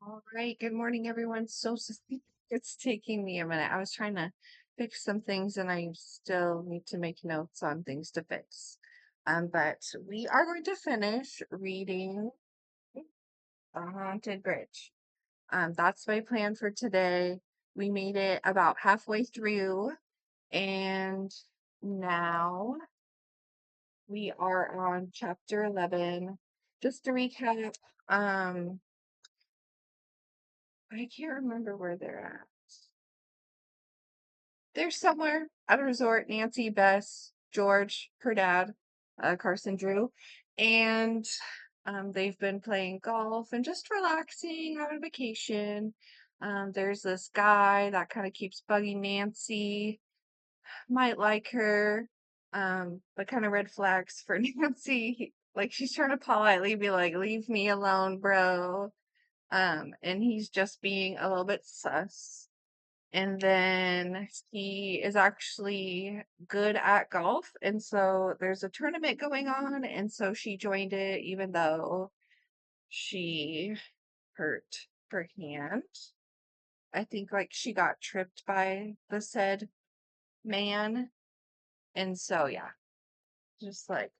All right. Good morning, everyone. It's taking me a minute. I was trying to fix some things and I still need to make notes on things to fix. But we are going to finish reading The Haunted Bridge. That's my plan for today. We made it about halfway through, and now we are on chapter 11. Just to recap, I can't remember where they're at. They're somewhere at a resort. Nancy, Bess, George, her dad, Carson, Drew, and they've been playing golf and just relaxing, having vacation. There's this guy that kind of keeps bugging Nancy. Might like her, but kind of red flags for Nancy. Like she's trying to politely be like, "Leave me alone, bro." And he's just being a little bit sus. And then he is actually good at golf, and so there's a tournament going on, and so she joined it even though she hurt her hand. I think like she got tripped by the said man, and so yeah, just like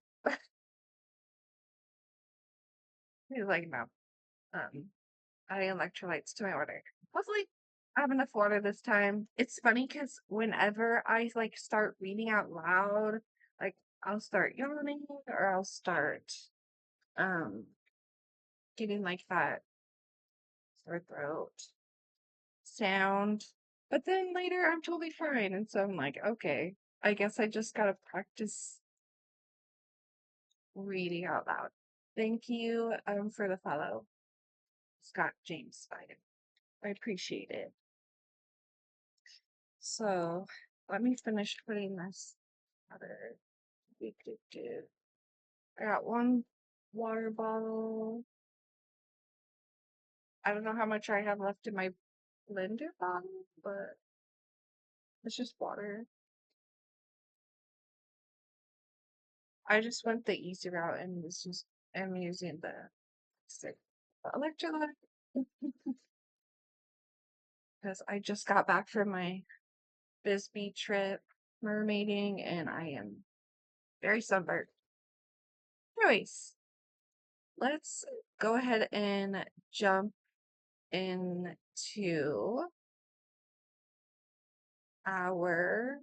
he's like no, um, adding electrolytes to my order. Hopefully, I have enough water this time. It's funny because whenever I like start reading out loud, like I'll start yawning or I'll start um getting like that sore throat sound. But then later I'm totally fine. And so I'm like, okay, I guess I just gotta practice reading out loud. Thank you for the follow, Scott James Spider. I appreciate it. So let me finish putting this other. I got one water bottle. I don't know how much I have left in my blender bottle, but it's just water. I just went the easy route and was just I'm using the sick electrolyte because I just got back from my Bisbee trip mermaiding and I am very sunburned. Anyways, let's go ahead and jump into our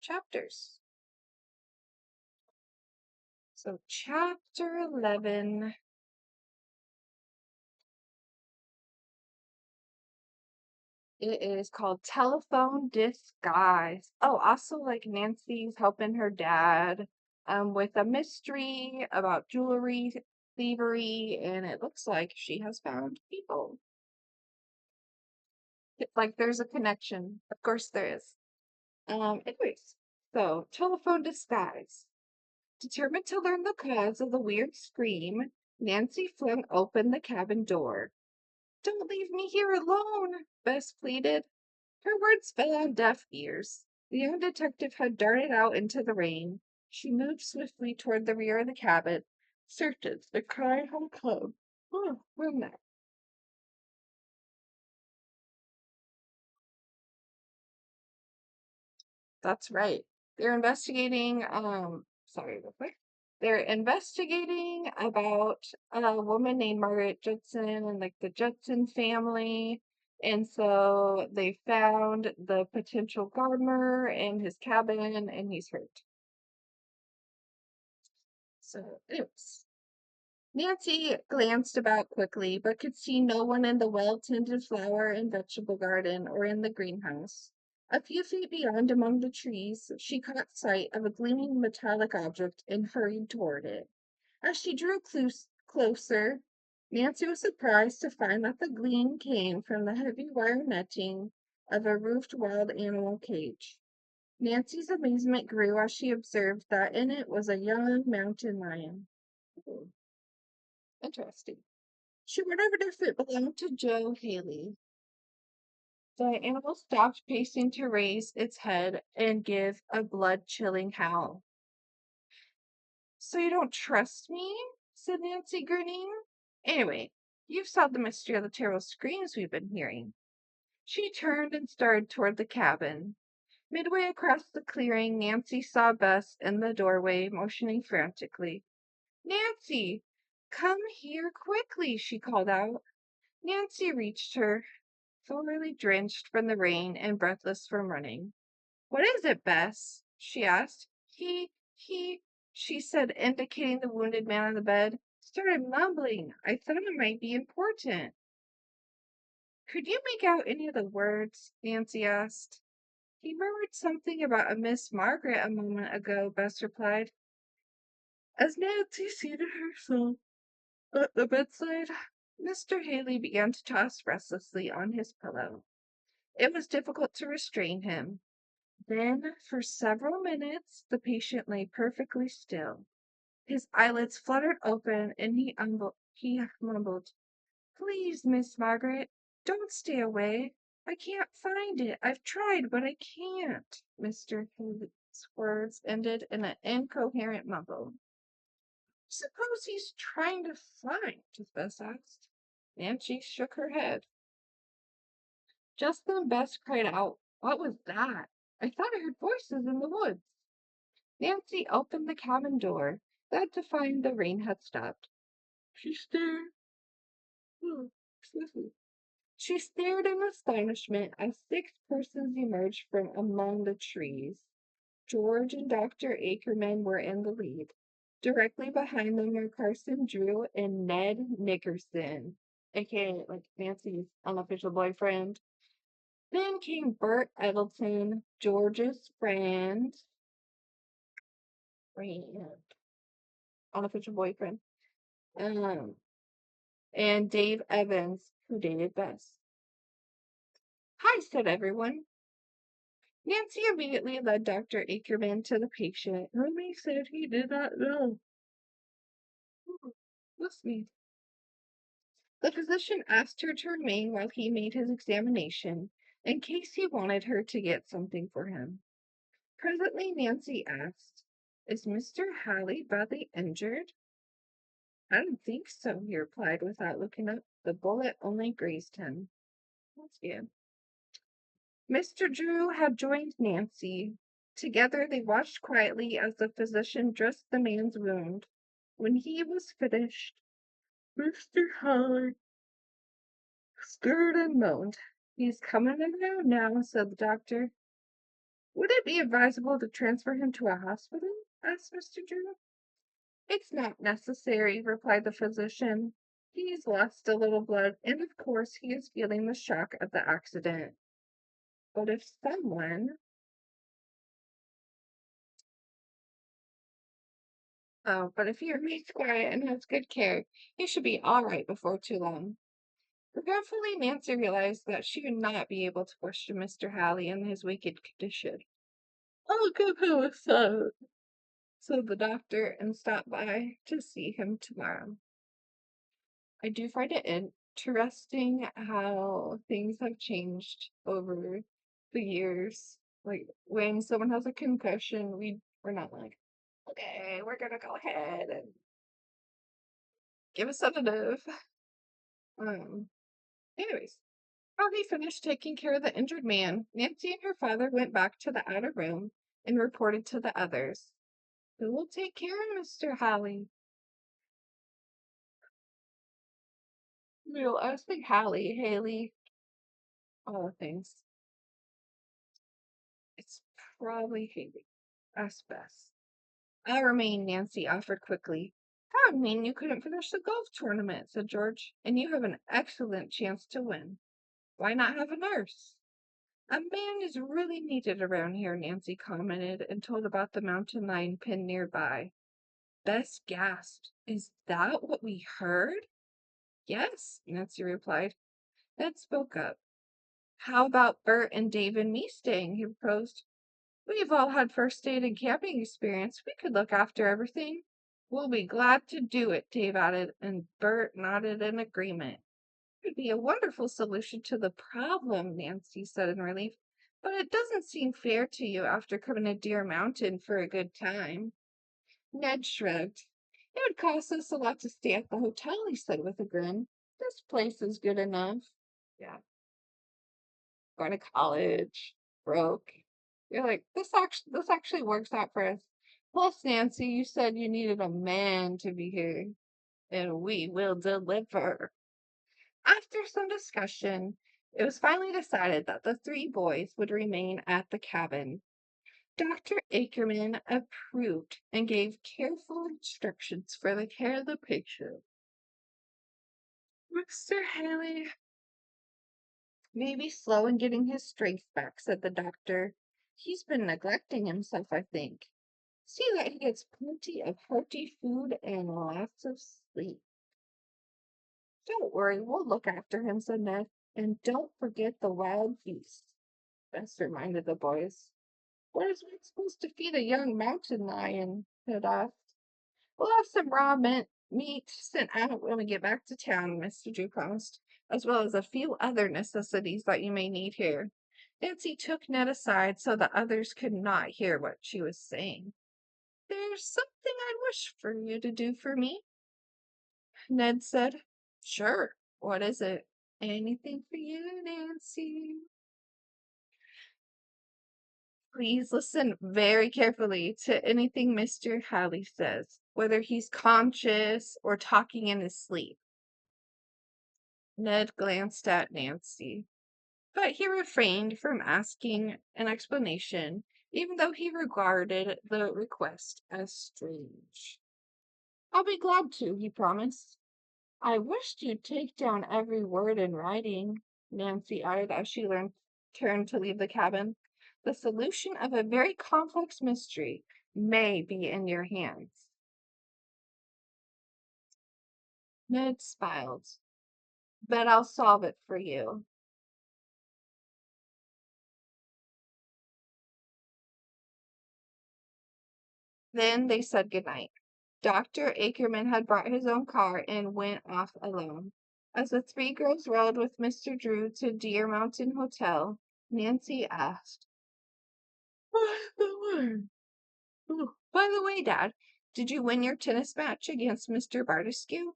chapters. So, chapter 11, it is called Telephone Disguise. Oh, also, like Nancy's helping her dad with a mystery about jewelry thievery, and it looks like she has found people. It's like there's a connection. Of course, there is. Anyways, so telephone disguise. Determined to learn the cause of the weird scream, Nancy flung open the cabin door. Don't leave me here alone, Bess pleaded. Her words fell on deaf ears. The young detective had darted out into the rain. She moved swiftly toward the rear of the cabin, certain the cry had come. Oh, we're not. That's right. They're investigating, sorry, real quick. They're investigating about a woman named Margaret Judson and like the Judson family. And so they found the potential gardener in his cabin and he's hurt. So, anyways, Nancy glanced about quickly, but could see no one in the well-tended flower and vegetable garden or in the greenhouse. A few feet beyond, among the trees, she caught sight of a gleaming metallic object and hurried toward it. As she drew closer, Nancy was surprised to find that the gleam came from the heavy wire netting of a roofed wild animal cage. Nancy's amazement grew as she observed that in it was a young mountain lion. Ooh, interesting. She wondered if it belonged to Joe Haley. The animal stopped pacing to raise its head and give a blood-chilling howl. So you don't trust me? Said Nancy, grinning. Anyway, You've solved the mystery of the terrible screams we've been hearing." She turned and started toward the cabin. Midway across the clearing, Nancy saw Bess in the doorway, motioning frantically. "Nancy, come here quickly," she called out. Nancy reached her, thoroughly drenched from the rain and breathless from running. "What is it, Bess?" she asked. He, she said, indicating the wounded man on the bed, "started mumbling. I thought it might be important." "Could you make out any of the words?" Nancy asked. "He murmured something about a Miss Margaret a moment ago," Bess replied. As Nancy seated herself at the bedside, Mr. Haley began to toss restlessly on his pillow. It was difficult to restrain him. Then, for several minutes, the patient lay perfectly still. His eyelids fluttered open, and he mumbled, "Please, Miss Margaret, don't stay away. I can't find it. I've tried, but I can't." Mr. Haley's words ended in an incoherent mumble. "Suppose he's trying to find?" Bess asked. Nancy shook her head. Just then Bess cried out, "What was that? I thought I heard voices in the woods." Nancy opened the cabin door, glad to find the rain had stopped. She stared. Oh, excuse me. She stared in astonishment as 6 persons emerged from among the trees. George and Dr. Ackerman were in the lead. Directly behind them were Carson Drew and Ned Nickerson, aka like Nancy's unofficial boyfriend. Then came Bert Edelton, George's friend, unofficial boyfriend, um, and Dave Evans, who dated Bess. "Hi," said everyone. Nancy immediately led Dr. Ackerman to the patient, whom he said he did not know. Bless me. The physician asked her to remain while he made his examination, in case he wanted her to get something for him. Presently, Nancy asked, "Is Mr. Halley badly injured?" "I don't think so," he replied without looking up. "The bullet only grazed him." That's good. Mr. Drew had joined Nancy. Together they watched quietly as the physician dressed the man's wound. When he was finished, Mr. Halley stirred and moaned. "He's coming around now," said the doctor. "Would it be advisable to transfer him to a hospital?" asked Mr. Drew. "It's not necessary," replied the physician. "He's lost a little blood, and of course he is feeling the shock of the accident. But if someone but if he remains quiet and has good care, he should be all right before too long." Regretfully, Nancy realized that she would not be able to question Mr. Halley in his wicked condition. "I'll give him a son," said the doctor, "and stop by to see him tomorrow." I do find it interesting how things have changed over the years. Like when someone has a concussion, we're not like, "Okay, we're gonna go ahead and give a sedative." Um, anyways, while he finished taking care of the injured man, Nancy and her father went back to the outer room and reported to the others. "Who will take care of Mr. Halley?" I was like Haley, all the things. It's probably Haley. Asked Bess. "I'll remain," Nancy offered quickly. "That would mean you couldn't finish the golf tournament," said George, "and you have an excellent chance to win. Why not have a nurse?" "A man is really needed around here," Nancy commented and told about the mountain lion pinned nearby. Bess gasped. "Is that what we heard?" "Yes," Nancy replied. Ned spoke up. "How about Bert and Dave and me staying?" he proposed. "We've all had first aid and camping experience. We could look after everything." "We'll be glad to do it," Dave added, and Bert nodded in agreement. "It would be a wonderful solution to the problem," Nancy said in relief. "But it doesn't seem fair to you after coming to Deer Mountain for a good time." Ned shrugged. "It would cost us a lot to stay at the hotel," he said with a grin. This place is good enough. Yeah, going to college, broke. You're like, this actually works out for us. Plus, Nancy, you said you needed a man to be here, and we will deliver. After some discussion, it was finally decided that the three boys would remain at the cabin. Dr. Ackerman approved and gave careful instructions for the care of the patient. Mr. Haley may be slow in getting his strength back, said the doctor. He's been neglecting himself, I think. See that he gets plenty of hearty food and lots of sleep. Don't worry, we'll look after him, said Ned. And don't forget the wild beasts. Bess reminded the boys. What is one supposed to feed a young mountain lion? Ned asked. We'll have some raw meat sent out when we get back to town, Mr. Drew promised, as well as a few other necessities that you may need here. Nancy took Ned aside so the others could not hear what she was saying. There's something I'd wish for you to do for me, Ned said. Sure. What is it? Anything for you, Nancy. Please listen very carefully to anything Mr. Halley says, whether he's conscious or talking in his sleep. Ned glanced at Nancy, but he refrained from asking an explanation, even though he regarded the request as strange. I'll be glad to, he promised. I wished you'd take down every word in writing, Nancy added as she turned to leave the cabin. The solution of a very complex mystery may be in your hands. Ned smiled. Bet I'll solve it for you. Then they said goodnight. Dr. Ackerman had brought his own car and went off alone. As the three girls rode with Mr. Drew to Deer Mountain Hotel, Nancy asked, By the way, Dad, did you win your tennis match against Mr. Bardescu?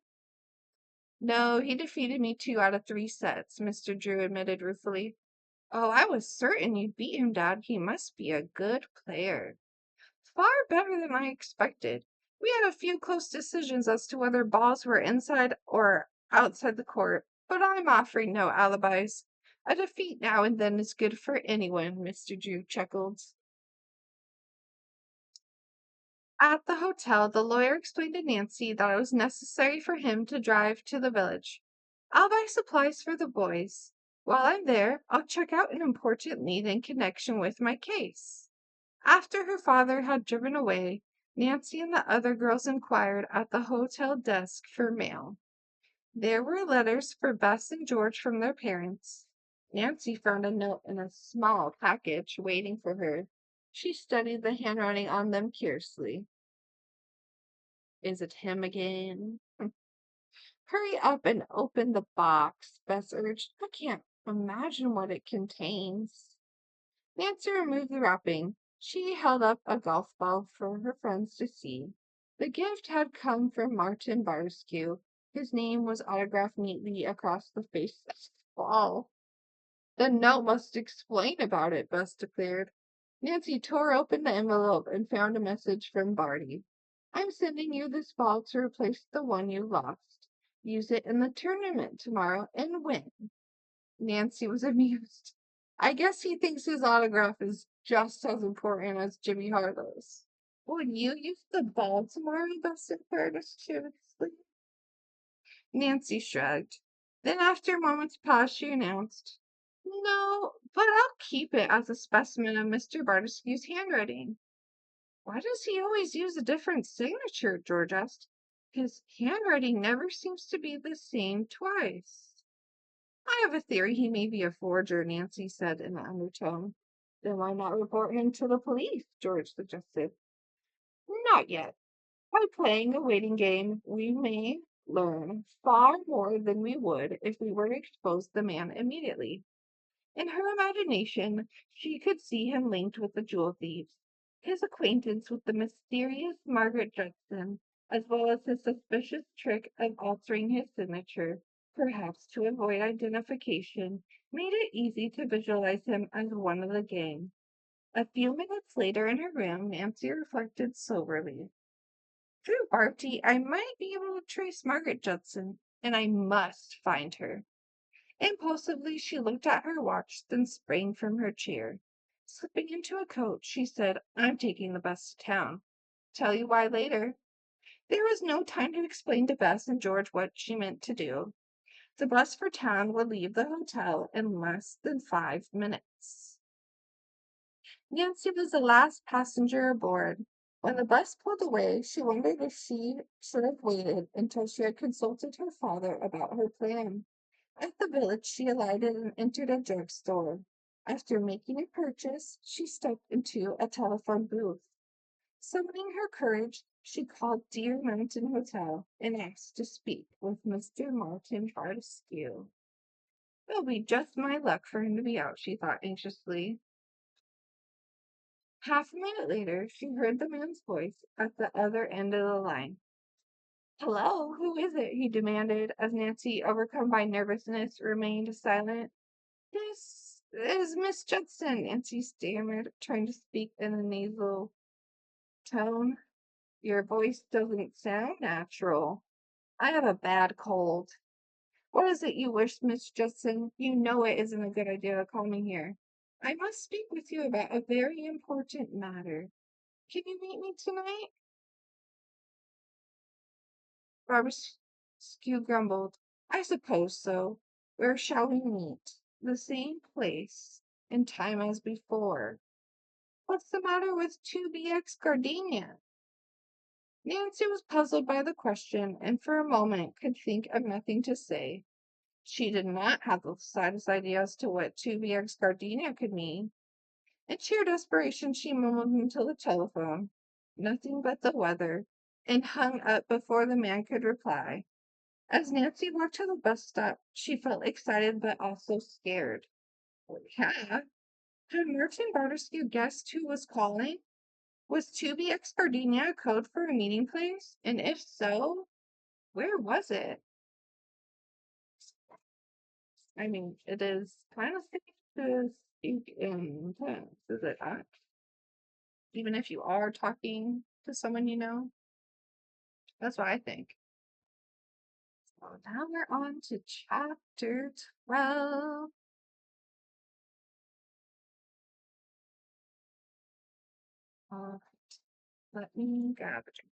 No, he defeated me 2 out of 3 sets, Mr. Drew admitted ruefully. Oh, I was certain you'd beat him, Dad. He must be a good player. Far better than I expected. We had a few close decisions as to whether balls were inside or outside the court, but I'm offering no alibis. A defeat now and then is good for anyone, Mr. Drew chuckled. At the hotel, the lawyer explained to Nancy that it was necessary for him to drive to the village. I'll buy supplies for the boys. While I'm there, I'll check out an important lead in connection with my case. After her father had driven away, Nancy and the other girls inquired at the hotel desk for mail. There were letters for Bess and George from their parents. Nancy found a note in a small package waiting for her. She studied the handwriting on them curiously. Is it him again? Hurry up and open the box, Bess urged. I can't imagine what it contains. Nancy removed the wrapping. She held up a golf ball for her friends to see. The gift had come from Martin Barskew. His name was autographed neatly across the face of the ball. The note must explain about it, Bess declared. Nancy tore open the envelope and found a message from Barty. I'm sending you this ball to replace the one you lost. Use it in the tournament tomorrow and win. Nancy was amused. I guess he thinks his autograph is just as important as Jimmy Harlow's. Will you use the ball tomorrow? Bess inquired mischievously. Nancy shrugged. Then, after a moment's pause, she announced, No, but I'll keep it as a specimen of Mr. Bardescu's handwriting. Why does he always use a different signature? George asked. His handwriting never seems to be the same twice. I have a theory he may be a forger, Nancy said in an undertone. Then why not report him to the police? George suggested. Not yet. By playing a waiting game, we may learn far more than we would if we were to expose the man immediately. In her imagination, she could see him linked with the jewel thieves, his acquaintance with the mysterious Margaret Judson, as well as his suspicious trick of altering his signature. perhaps to avoid identification, made it easy to visualize him as one of the gang. A few minutes later in her room, Nancy reflected soberly. Through Barty, I might be able to trace Margaret Judson, and I must find her. Impulsively, she looked at her watch, then sprang from her chair. Slipping into a coat, she said, I'm taking the bus to town. Tell you why later. There was no time to explain to Bess and George what she meant to do. The bus for town would leave the hotel in less than 5 minutes. Nancy was the last passenger aboard. When the bus pulled away, she wondered if she should have waited until she had consulted her father about her plan. At the village, she alighted and entered a drugstore. After making a purchase, she stepped into a telephone booth. Summoning her courage, she called Deer Mountain Hotel and asked to speak with Mr. Martin Fortescue. It'll be just my luck for him to be out, she thought anxiously. Half a minute later, she heard the man's voice at the other end of the line. Hello, who is it? He demanded as Nancy, overcome by nervousness, remained silent. This is Miss Judson, Nancy stammered, trying to speak in a nasal tone. Your voice doesn't sound natural. I have a bad cold. What is it you wish, Miss Judson? You know it isn't a good idea to call me here. I must speak with you about a very important matter. Can you meet me tonight? Barbasque grumbled. I suppose so. Where shall we meet? The same place and time as before. What's the matter with 2BX Gardenia? Nancy was puzzled by the question and for a moment could think of nothing to say. She did not have the slightest idea as to what 2BX Gardenia could mean. In sheer desperation, she mumbled into the telephone, nothing but the weather, and hung up before the man could reply. As Nancy walked to the bus stop, she felt excited but also scared. Yeah, had Martin Bartersky guessed who was calling? Was 2BX Gardenia a code for a meeting place? And if so, where was it? I mean, it is kind of safe to speak in tongues, is it not? Even if you are talking to someone you know? That's what I think. So now we're on to chapter 12. Uh, Let me grab a drink.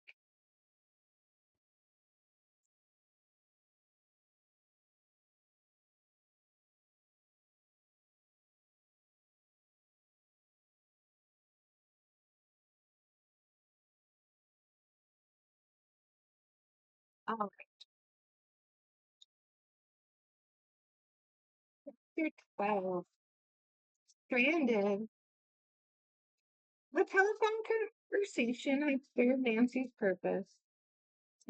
All right, chapter 12. Stranded. The telephone conversation had served Nancy's purpose.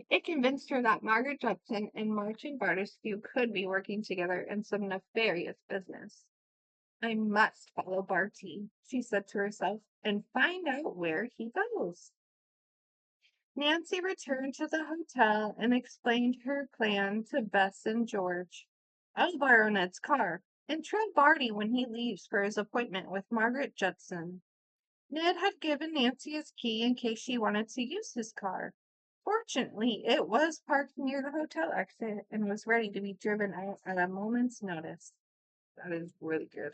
It convinced her that Margaret Judson and Martin Barterskew could be working together in some nefarious business. I must follow Barty, she said to herself, and find out where he goes. Nancy returned to the hotel and explained her plan to Bess and George. I'll borrow Ned's car and trail Barty when he leaves for his appointment with Margaret Judson. Ned had given Nancy his key in case she wanted to use his car. Fortunately, it was parked near the hotel exit and was ready to be driven out at a moment's notice. That is really good.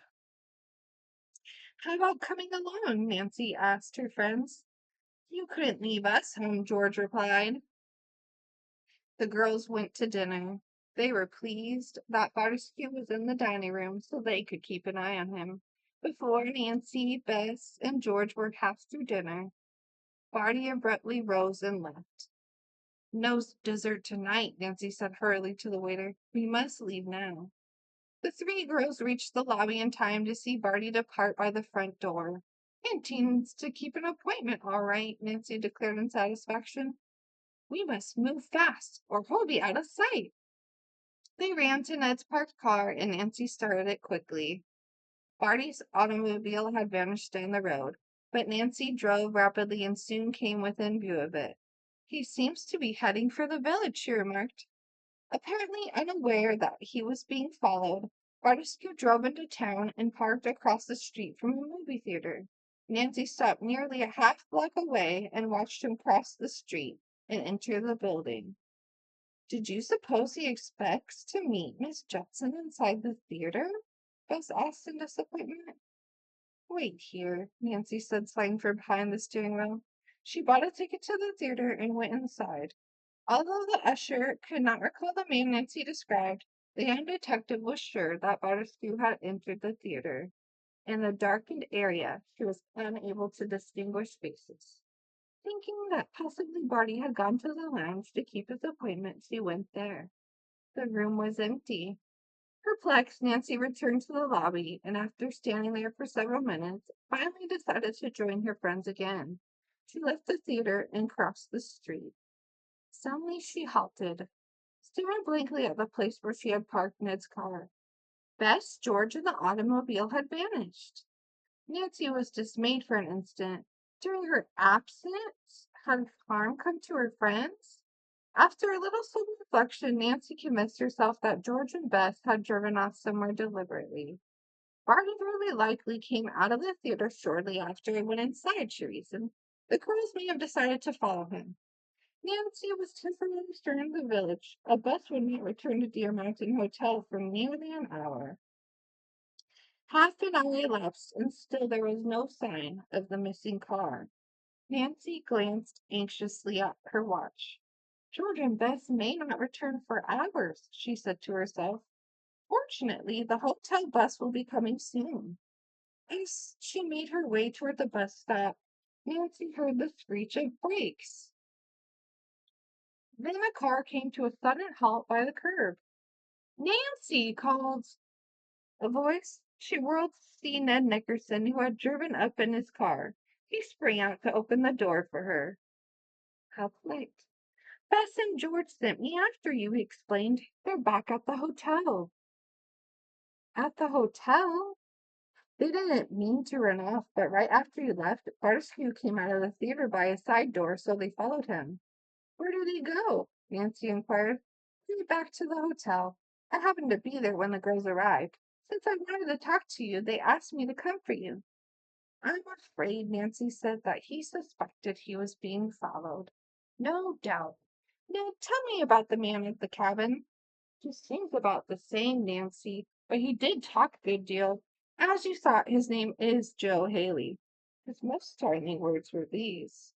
How about coming along? Nancy asked her friends. You couldn't leave us home, George replied. The girls went to dinner. They were pleased that Fortescue was in the dining room so they could keep an eye on him. Before Nancy, Bess, and George were half through dinner, Barty abruptly rose and left. No dessert tonight, Nancy said hurriedly to the waiter. We must leave now. The three girls reached the lobby in time to see Barty depart by the front door. Intends to keep an appointment, all right, Nancy declared in satisfaction. We must move fast, or he'll be out of sight. They ran to Ned's parked car, and Nancy started it quickly. Barty's automobile had vanished down the road, but Nancy drove rapidly and soon came within view of it. He seems to be heading for the village, she remarked. Apparently unaware that he was being followed, Bartescu drove into town and parked across the street from a movie theater. Nancy stopped nearly a half block away and watched him cross the street and enter the building. Did you suppose he expects to meet Miss Judson inside the theater? Bess asked in disappointment. Wait here, Nancy said, sliding from behind the steering wheel. She bought a ticket to the theater and went inside. Although the usher could not recall the man Nancy described, the young detective was sure that Bartescu had entered the theater. In the darkened area, he was unable to distinguish faces. Thinking that possibly Barty had gone to the lounge to keep his appointment, she went there. The room was empty. Perplexed, Nancy returned to the lobby, and after standing there for several minutes, finally decided to join her friends again. She left the theater and crossed the street. Suddenly she halted, staring blankly at the place where she had parked Ned's car. Bess, George, and the automobile had vanished. Nancy was dismayed for an instant. During her absence, had harm come to her friends? After a little sober reflection, Nancy convinced herself that George and Bess had driven off somewhere deliberately. Barty very likely came out of the theater shortly after and went inside, she reasoned. The girls may have decided to follow him. Nancy was temporarily stranded in the village. A bus would not return to Deer Mountain Hotel for nearly an hour. Half an hour elapsed, and still there was no sign of the missing car. Nancy glanced anxiously at her watch. George and Bess may not return for hours, she said to herself. Fortunately, the hotel bus will be coming soon. As she made her way toward the bus stop, Nancy heard the screech of brakes. Then the car came to a sudden halt by the curb. Nancy called a voice. She whirled to see Ned Nickerson, who had driven up in his car. He sprang out to open the door for her. How polite. Bess and George sent me after you, he explained. They're back at the hotel. At the hotel? They didn't mean to run off, but right after you left, Bartescu came out of the theater by a side door, so they followed him. Where did he go? Nancy inquired. Maybe back to the hotel. I happened to be there when the girls arrived. Since I wanted to talk to you, they asked me to come for you. I'm afraid, Nancy said, that he suspected he was being followed. No doubt. Now tell me about the man at the cabin. He seems about the same, Nancy, but he did talk a good deal. As you saw, his name is Joe Haley. His most startling words were these.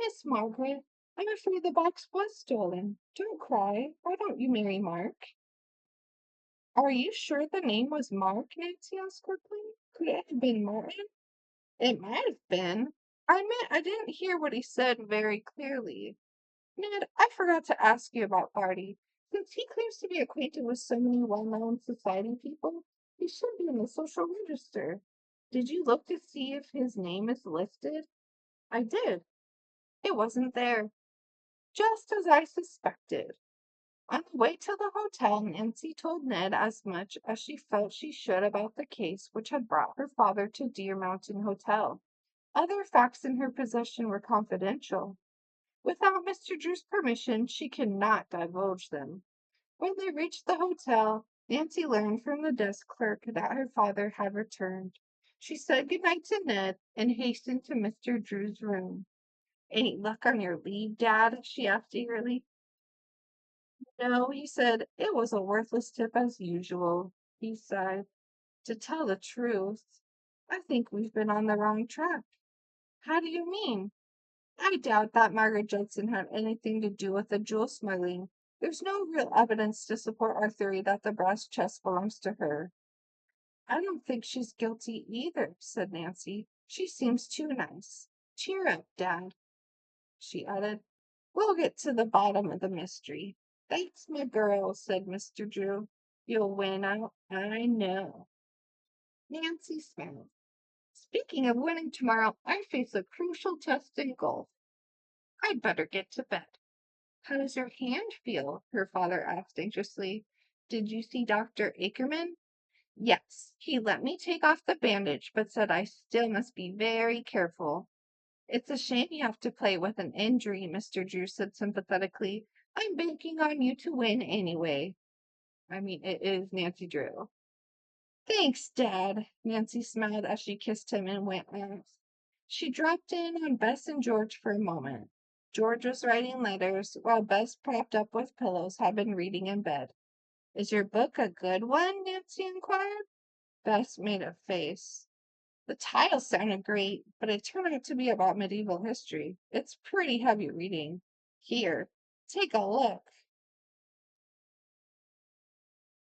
Miss Margaret, I'm afraid the box was stolen. Don't cry. Why don't you marry Mark? Are you sure the name was Mark? Nancy asked quickly. Could it have been Martin? It might have been. I meant I didn't hear what he said very clearly. Ned, I forgot to ask you about Barty. Since he claims to be acquainted with so many well-known society people, he should be in the social register. Did you look to see if his name is listed? I did. It wasn't there. Just as I suspected. On the way to the hotel, Nancy told Ned as much as she felt she should about the case which had brought her father to Deer Mountain Hotel. Other facts in her possession were confidential. Without Mr. Drew's permission, she could not divulge them. When they reached the hotel, Nancy learned from the desk clerk that her father had returned. She said goodnight to Ned and hastened to Mr. Drew's room. Any luck on your leave, Dad? She asked eagerly. No, he said, it was a worthless tip as usual. He sighed. To tell the truth, I think we've been on the wrong track. How do you mean? I doubt that Margaret Judson had anything to do with the jewel smuggling. There's no real evidence to support our theory that the brass chest belongs to her. I don't think she's guilty either, said Nancy. She seems too nice. Cheer up, Dad, she added. We'll get to the bottom of the mystery. That's my girl, said Mr. Drew. You'll win out, I know. Nancy smiled. Speaking of winning tomorrow, I face a crucial test in golf. I'd better get to bed. How does your hand feel? Her father asked anxiously. Did you see Dr. Ackerman? Yes, he let me take off the bandage, but said I still must be very careful. It's a shame you have to play with an injury, Mr. Drew said sympathetically. I'm banking on you to win anyway. I mean, it is Nancy Drew. Thanks, Dad. Nancy smiled as she kissed him and went off. She dropped in on Bess and George for a moment. George was writing letters, while Bess, propped up with pillows, had been reading in bed. Is your book a good one? Nancy inquired. Bess made a face. The title sounded great, but it turned out to be about medieval history. It's pretty heavy reading. Here, take a look.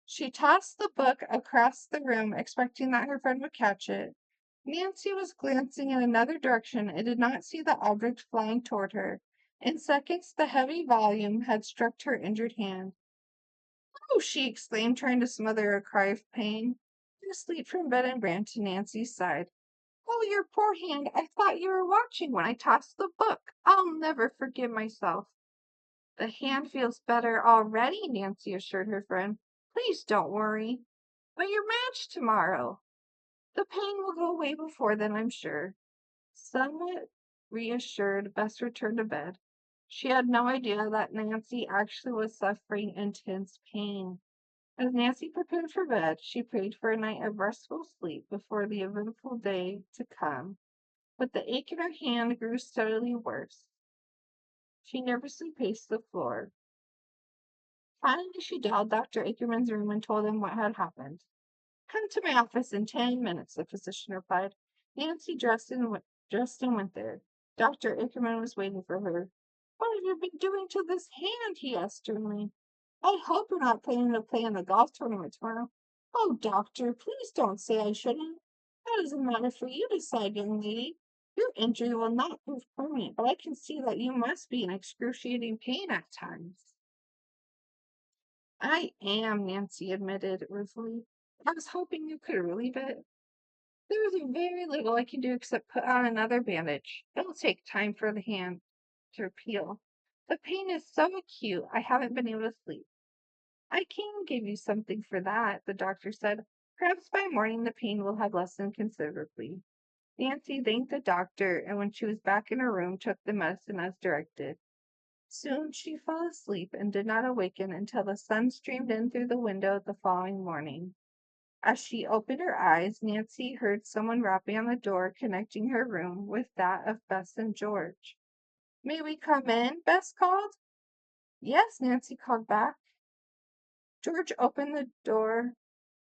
She tossed the book across the room, expecting that her friend would catch it. Nancy was glancing in another direction and did not see the object flying toward her. In seconds, the heavy volume had struck her injured hand. Oh, she exclaimed, trying to smother a cry of pain. Chris leaped from bed and ran to Nancy's side. Oh, your poor hand. I thought you were watching when I tossed the book. I'll never forgive myself. The hand feels better already, Nancy assured her friend. Please don't worry. But your match tomorrow. The pain will go away before then, I'm sure. Somewhat reassured, Bess returned to bed. She had no idea that Nancy actually was suffering intense pain. As Nancy prepared for bed, she prayed for a night of restful sleep before the eventful day to come. But the ache in her hand grew steadily worse. She nervously paced the floor. Finally, she dialed Dr. Ackerman's room and told him what had happened. Come to my office in 10 minutes, the physician replied. Nancy dressed and went there. Dr. Ackerman was waiting for her. What have you been doing to this hand? He asked sternly. I hope you're not planning to play in the golf tournament tomorrow. Oh, doctor, please don't say I shouldn't. That is a matter for you to decide, young lady. Your injury will not prove permanent, but I can see that you must be in excruciating pain at times. I am, Nancy admitted ruefully. I was hoping you could relieve it. There is very little I can do except put on another bandage. It'll take time for the hand to heal. The pain is so acute, I haven't been able to sleep. I can give you something for that, the doctor said. Perhaps by morning the pain will have lessened considerably. Nancy thanked the doctor, and when she was back in her room, took the medicine as directed. Soon she fell asleep and did not awaken until the sun streamed in through the window the following morning. As she opened her eyes, Nancy heard someone rapping on the door connecting her room with that of Bess and George. May we come in? Bess called. Yes, Nancy called back. George opened the door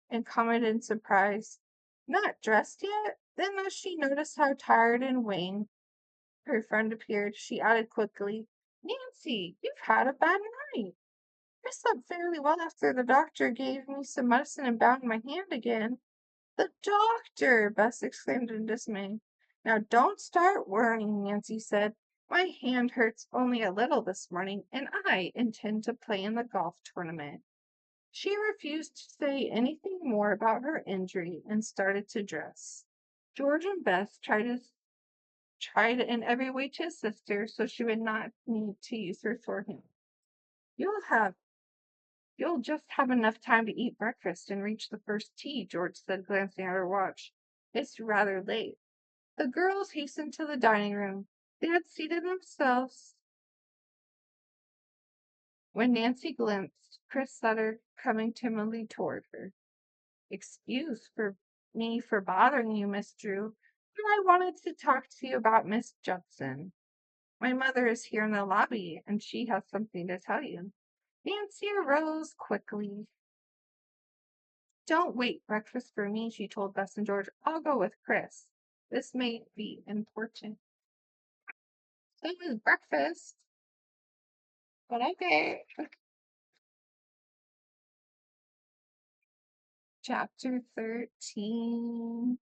and commented in surprise. Not dressed yet? Then, as she noticed how tired and wan her friend appeared, she added quickly, Nancy, you've had a bad night. I slept fairly well after the doctor gave me some medicine and bound my hand again. The doctor! Bess exclaimed in dismay. Now don't start worrying, Nancy said. My hand hurts only a little this morning, and I intend to play in the golf tournament. She refused to say anything more about her injury and started to dress. George and Bess tried in every way to assist her so she would not need to use her sore hand. You'll have You'll just have enough time to eat breakfast and reach the first tee, George said, glancing at her watch. It's rather late. The girls hastened to the dining room. They had seated themselves when Nancy glimpsed Chris Sutter coming timidly toward her. Excuse for me for bothering you, Miss Drew, but I wanted to talk to you about Miss Judson. My mother is here in the lobby, and she has something to tell you. Nancy arose quickly. Don't wait breakfast for me, she told Bess and George. I'll go with Chris. This may be important. So is breakfast. But okay. Chapter 13.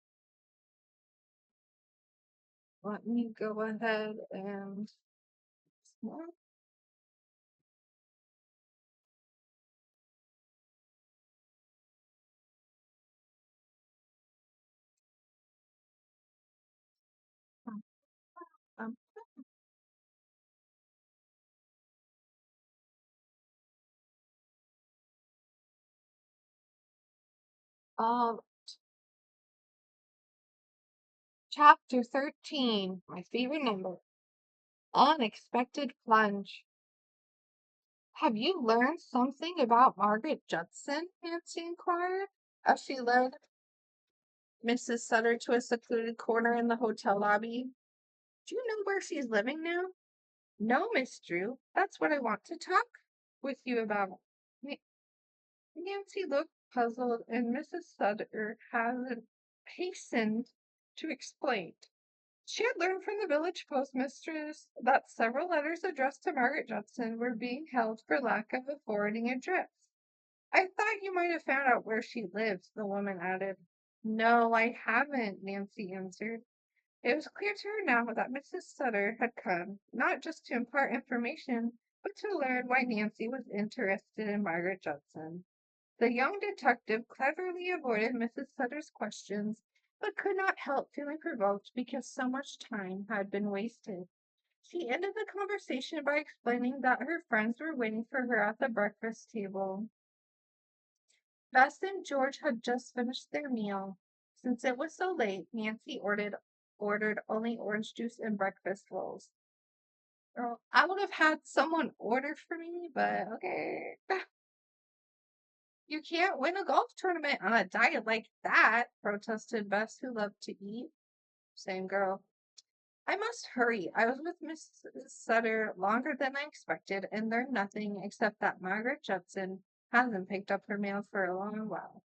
Let me go ahead and um, um, Chapter 13, my favorite number. Unexpected plunge. Have you learned something about Margaret Judson? Nancy inquired as she led Mrs. Sutter to a secluded corner in the hotel lobby. Do you know where she's living now? No, Miss Drew. That's what I want to talk with you about. Na- Nancy looked puzzled, and Mrs. Sutter hastened to explain. She had learned from the village postmistress that several letters addressed to Margaret Judson were being held for lack of a forwarding address. I thought you might have found out where she lives, the woman added. No, I haven't, Nancy answered. It was clear to her now that Mrs. Sutter had come, not just to impart information, but to learn why Nancy was interested in Margaret Judson. The young detective cleverly avoided Mrs. Sutter's questions, but could not help feeling provoked because so much time had been wasted. She ended the conversation by explaining that her friends were waiting for her at the breakfast table. Bess and George had just finished their meal. Since it was so late, Nancy ordered only orange juice and breakfast rolls. Girl, I would have had someone order for me, but okay. You can't win a golf tournament on a diet like that, protested Bess, who loved to eat. Same girl. I must hurry. I was with Mrs. Sutter longer than I expected and learned nothing except that Margaret Judson hasn't picked up her mail for a long while.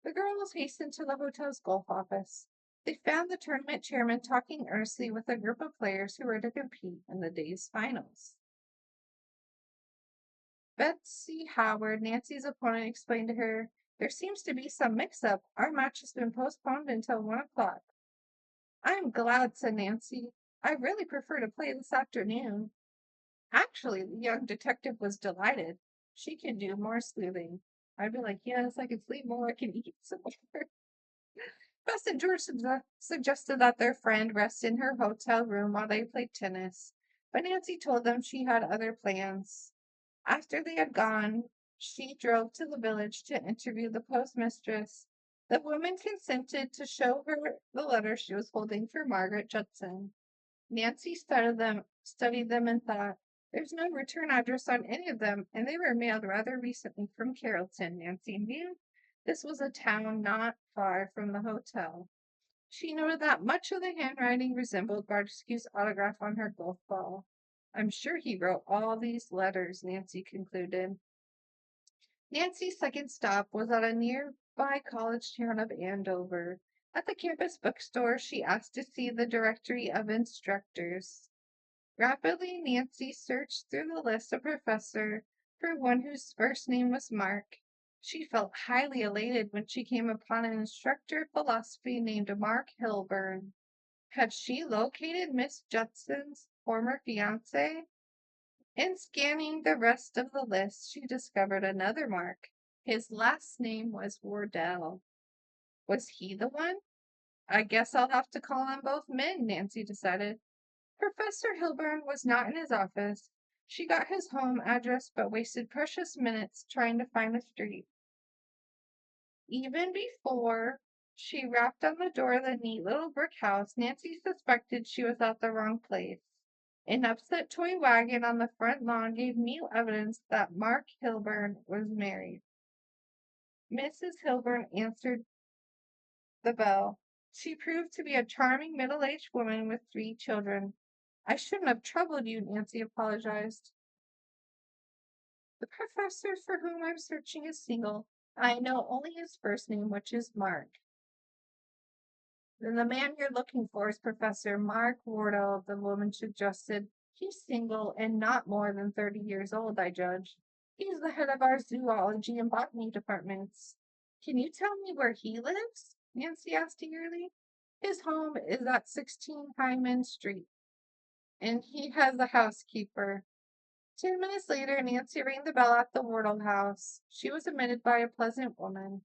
The girls hastened to the hotel's golf office. They found the tournament chairman talking earnestly with a group of players who were to compete in the day's finals. Betsy Howard, Nancy's opponent, explained to her, there seems to be some mix-up. Our match has been postponed until 1 o'clock. I'm glad, said Nancy. I really prefer to play this afternoon. Actually, the young detective was delighted. She can do more sleuthing. I'd be like, yes, I can sleep more, I can eat some more. Bess and George suggested that their friend rest in her hotel room while they played tennis, but Nancy told them she had other plans. After they had gone, she drove to the village to interview the postmistress. The woman consented to show her the letter she was holding for Margaret Judson. Nancy studied them and thought, there's no return address on any of them, and they were mailed rather recently from Carrollton, Nancy knew. This was a town not far from the hotel. She noted that much of the handwriting resembled Bardescu's autograph on her golf ball. I'm sure he wrote all these letters, Nancy concluded. Nancy's second stop was at a nearby college town of Andover. At the campus bookstore, she asked to see the directory of instructors. Rapidly, Nancy searched through the list of professors for one whose first name was Mark. She felt highly elated when she came upon an instructor of philosophy named Mark Hilburn. Had she located Miss Judson's former fiance? In scanning the rest of the list, she discovered another Mark. His last name was Wardell. Was he the one? I guess I'll have to call on both men, Nancy decided. Professor Hilburn was not in his office. She got his home address but wasted precious minutes trying to find the street. Even before she rapped on the door of the neat little brick house, Nancy suspected she was at the wrong place. An upset toy wagon on the front lawn gave new evidence that Mark Hilburn was married. Mrs. Hilburn answered the bell. She proved to be a charming middle-aged woman with 3 children. I shouldn't have troubled you, Nancy apologized. The professor for whom I'm searching is single. I know only his first name, which is Mark. Then the man you're looking for is Professor Mark Wardle, the woman suggested. He's single and not more than 30 years old, I judge. He's the head of our zoology and botany departments. Can you tell me where he lives? Nancy asked eagerly. His home is at 16 Hyman Street, and he has a housekeeper. 10 minutes later, Nancy rang the bell at the Wardle house. She was admitted by a pleasant woman.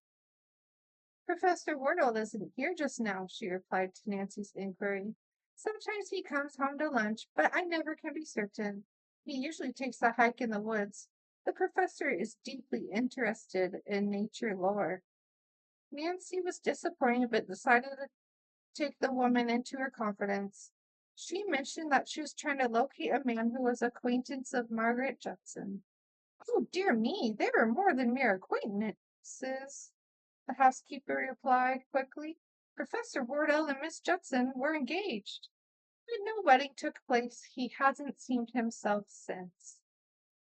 Professor Wardle isn't here just now, she replied to Nancy's inquiry. Sometimes he comes home to lunch, but I never can be certain. He usually takes a hike in the woods. The professor is deeply interested in nature lore. Nancy was disappointed, but decided to take the woman into her confidence. She mentioned that she was trying to locate a man who was acquaintance of Margaret Judson. Oh, dear me, they were more than mere acquaintances, the housekeeper replied quickly. Professor Wardell and Miss Judson were engaged, but no wedding took place. He hasn't seen himself since.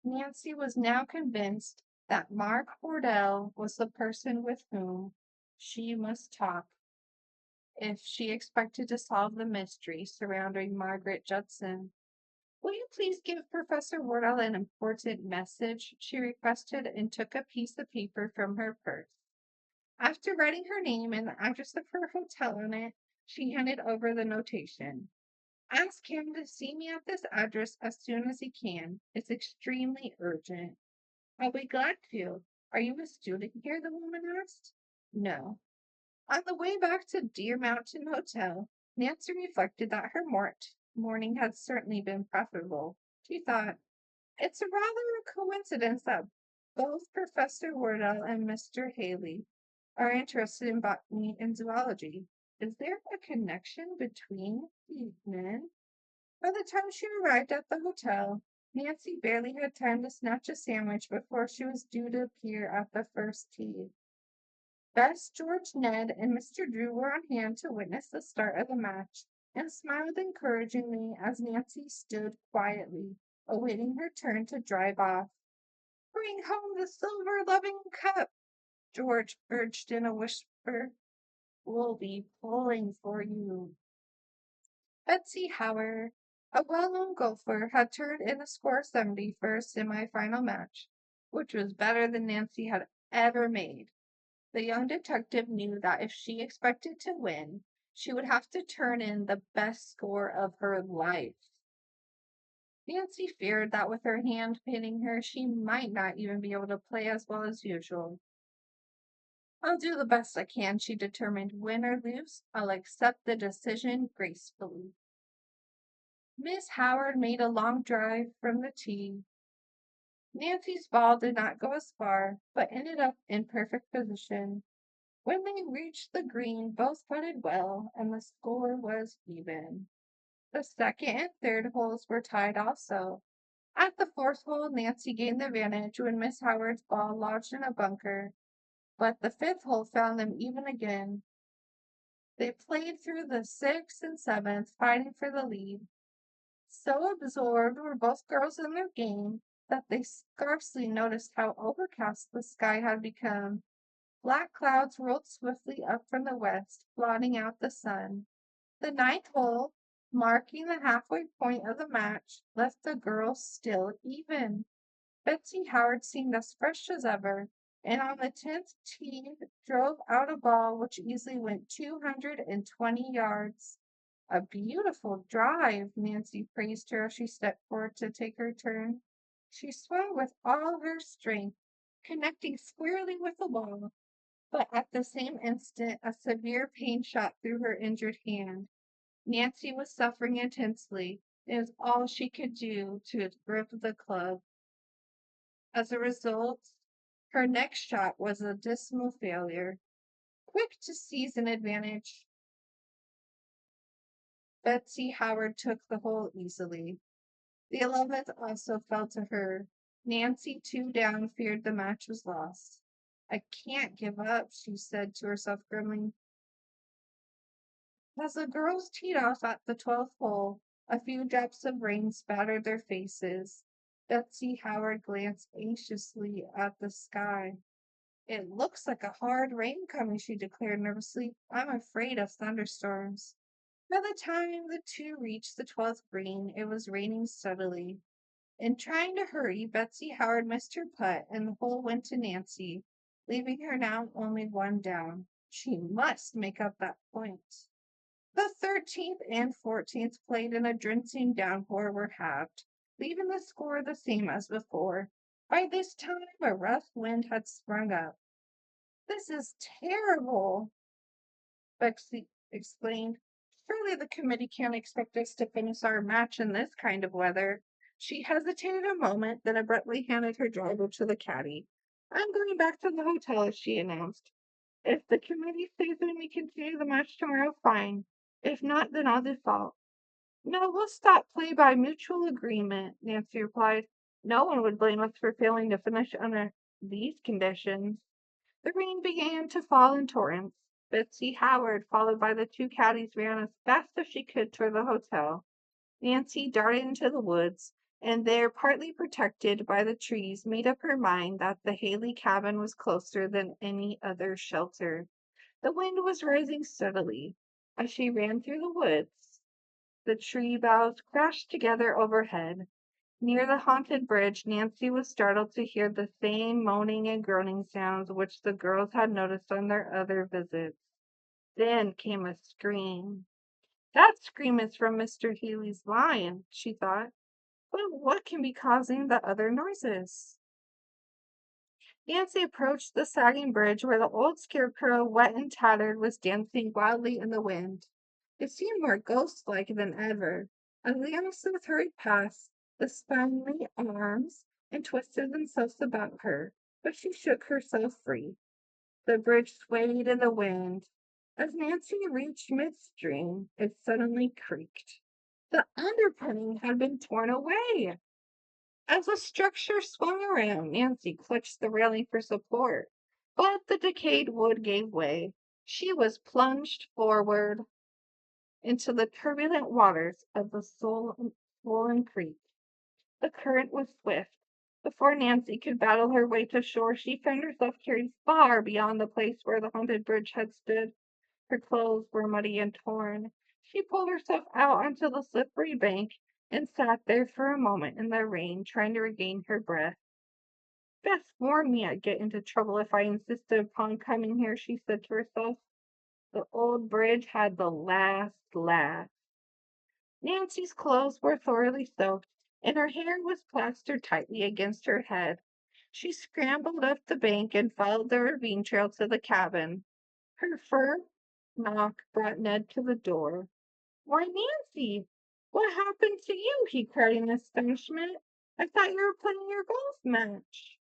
Nancy was now convinced that Mark Wardell was the person with whom she must talk if she expected to solve the mystery surrounding Margaret Judson. Will you please give Professor Wardell an important message? She requested and took a piece of paper from her purse. After writing her name and the address of her hotel on it, she handed over the notation. Ask him to see me at this address as soon as he can. It's extremely urgent. I'll be glad to. Are you a student here? The woman asked. No. On the way back to Deer Mountain Hotel, Nancy reflected that her morning had certainly been preferable. She thought, it's rather a coincidence that both Professor Wardell and Mr. Haley are interested in botany and zoology. Is there a connection between these men? By the time she arrived at the hotel, Nancy barely had time to snatch a sandwich before she was due to appear at the first tee. Bess, George, Ned, and Mr. Drew were on hand to witness the start of the match and smiled encouragingly as Nancy stood quietly, awaiting her turn to drive off. Bring home the silver loving cup, George urged in a whisper. We'll be pulling for you. Betsy Howard, a well-known golfer, had turned in a score 70 for a semi-final match, which was better than Nancy had ever made. The young detective knew that if she expected to win, she would have to turn in the best score of her life. Nancy feared that with her hand pinning her, she might not even be able to play as well as usual. I'll do the best I can, she determined. Win or lose, I'll accept the decision gracefully. Miss Howard made a long drive from the tee. Nancy's ball did not go as far, but ended up in perfect position. When they reached the green, both putted well, and the score was even. The second and third holes were tied also. At the fourth hole, Nancy gained the advantage when Miss Howard's ball lodged in a bunker, but the fifth hole found them even again. They played through the sixth and seventh, fighting for the lead. So absorbed were both girls in their game that they scarcely noticed how overcast the sky had become. Black clouds rolled swiftly up from the west, blotting out the sun. The ninth hole, marking the halfway point of the match, left the girls still even. Betsy Howard seemed as fresh as ever, and on the 10th tee drove out a ball which easily went 220 yards. A beautiful drive, Nancy praised her as she stepped forward to take her turn. She swung with all her strength, connecting squarely with the ball, but at the same instant a severe pain shot through her injured hand. Nancy was suffering intensely. It was all she could do to grip the club. As a result, her next shot was a dismal failure. Quick to seize an advantage, Betsy Howard took the hole easily. The 11th also fell to her. Nancy, 2 down, feared the match was lost. I can't give up, she said to herself grimly. As the girls teed off at the 12th hole, a few drops of rain spattered their faces. Betsy Howard glanced anxiously at the sky. It looks like a hard rain coming, she declared nervously. I'm afraid of thunderstorms. By the time the two reached the 12th green, it was raining steadily. In trying to hurry, Betsy Howard missed her putt, and the hole went to Nancy, leaving her now only 1 down. She must make up that point. The 13th and 14th, played in a drenching downpour, were halved, leaving the score the same as before. By this time, a rough wind had sprung up. This is terrible, Betsy exclaimed. Surely the committee can't expect us to finish our match in this kind of weather. She hesitated a moment, then abruptly handed her driver to the caddy. I'm going back to the hotel, she announced. If the committee says we may continue the match tomorrow, fine. If not, then I'll default. No, we'll stop play by mutual agreement, Nancy replied. No one would blame us for failing to finish under these conditions. The rain began to fall in torrents. Betsy Howard, followed by the two caddies, ran as fast as she could toward the hotel. Nancy darted into the woods, and there, partly protected by the trees, made up her mind that the Haley cabin was closer than any other shelter. The wind was rising steadily. As she ran through the woods, the tree boughs crashed together overhead. Near the haunted bridge, Nancy was startled to hear the same moaning and groaning sounds which the girls had noticed on their other visits. Then came a scream. That scream is from Mr. Healy's lion, she thought. But what can be causing the other noises? Nancy approached the sagging bridge where the old scarecrow, wet and tattered, was dancing wildly in the wind. It seemed more ghost-like than ever. As the youngsters hurried past, the spindly arms and twisted themselves about her, but she shook herself free. The bridge swayed in the wind. As Nancy reached midstream, it suddenly creaked. The underpinning had been torn away. As the structure swung around, Nancy clutched the railing for support, but the decayed wood gave way. She was plunged forward into the turbulent waters of the swollen creek. The current was swift. Before Nancy could battle her way to shore, she found herself carried far beyond the place where the haunted bridge had stood. Her clothes were muddy and torn. She pulled herself out onto the slippery bank and sat there for a moment in the rain, trying to regain her breath. Beth warned me I'd get into trouble if I insisted upon coming here, she said to herself. The old bridge had the last laugh. Nancy's clothes were thoroughly soaked, and her hair was plastered tightly against her head. She scrambled up the bank and followed the ravine trail to the cabin. Her first knock brought Ned to the door. Why, Nancy, what happened to you? He cried in astonishment. I thought you were playing your golf match.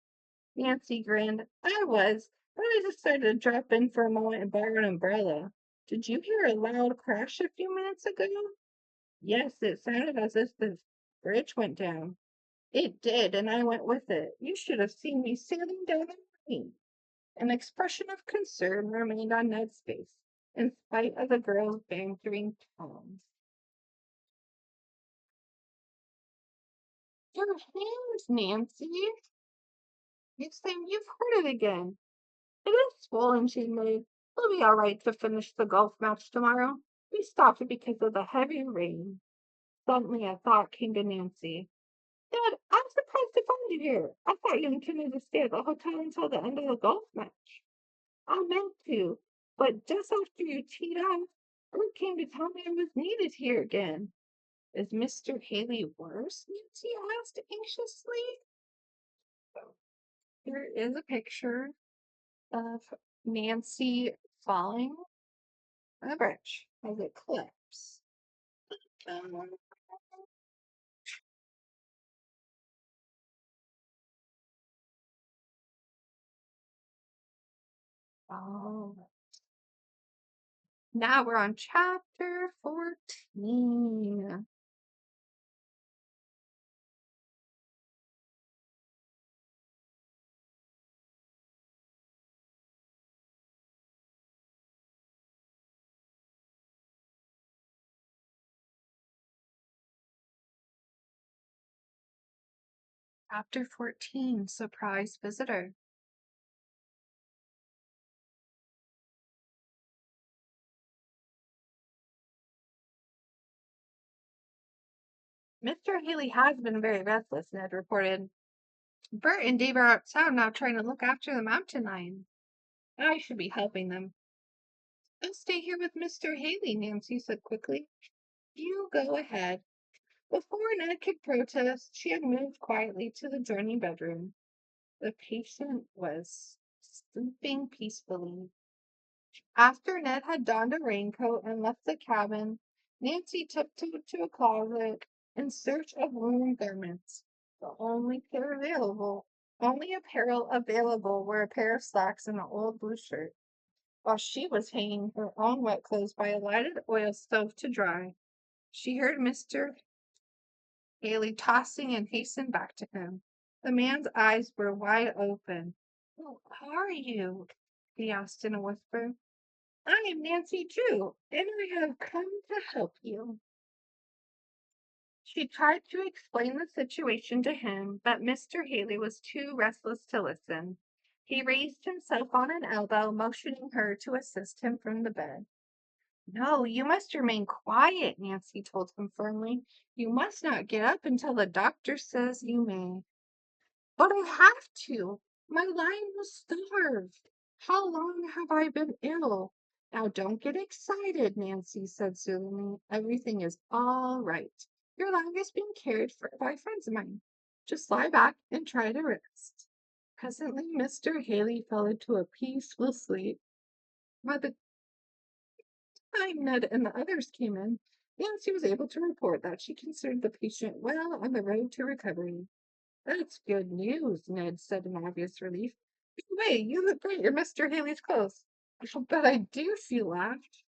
Nancy grinned. I was, but I decided to drop in for a moment and borrow an umbrella. Did you hear a loud crash a few minutes ago? Yes, it sounded as if the bridge went down. It did, and I went with it. You should have seen me sailing down the ravine. An expression of concern remained on Ned's face, in spite of the girl's bantering tones. Your hands, Nancy. Exclaimed, you've hurt it again. It is swollen, she admitted. We'll be all right to finish the golf match tomorrow. We stopped because of the heavy rain. Suddenly a thought came to Nancy. Dad, I'm surprised to find you here. I thought you intended to stay at the hotel until the end of the golf match. I meant to, but just after you teed off, word came to tell me I was needed here again. Is Mr. Haley worse? Nancy asked anxiously. Here is a picture of Nancy falling on the bridge as it clips. Um, oh, now we're on chapter 14. Chapter 14, Surprise Visitor. Mr. Haley has been very restless, Ned reported. Bert and Dave are outside now trying to look after the mountain lion. I should be helping them. I'll stay here with Mr. Haley, Nancy said quickly. You go ahead. Before Ned could protest, she had moved quietly to the adjoining bedroom. The patient was sleeping peacefully. After Ned had donned a raincoat and left the cabin, Nancy tiptoed to a closet in search of warm garments. The only apparel available were a pair of slacks and an old blue shirt. While she was hanging her own wet clothes by a lighted oil stove to dry, she heard Mr. Haley tossing and hastened back to him. The man's eyes were wide open. "Who are you?" he asked in a whisper. "I am Nancy Drew, and I have come to help you." She tried to explain the situation to him, but Mr. Haley was too restless to listen. He raised himself on an elbow, motioning her to assist him from the bed. "No, you must remain quiet," Nancy told him firmly. "You must not get up until the doctor says you may." "But I have to. My lion will starve. How long have I been ill?" "Now don't get excited," Nancy said soothingly. "Everything is all right. Your lion is being cared for by friends of mine. Just lie back and try to rest." Presently, Mr. Haley fell into a peaceful sleep. By the time Ned and the others came in, Nancy was able to report that she considered the patient well on the road to recovery. "That's good news," Ned said in obvious relief. "By the way, you look great in Mr. Haley's clothes." "I'll bet I do," she laughed.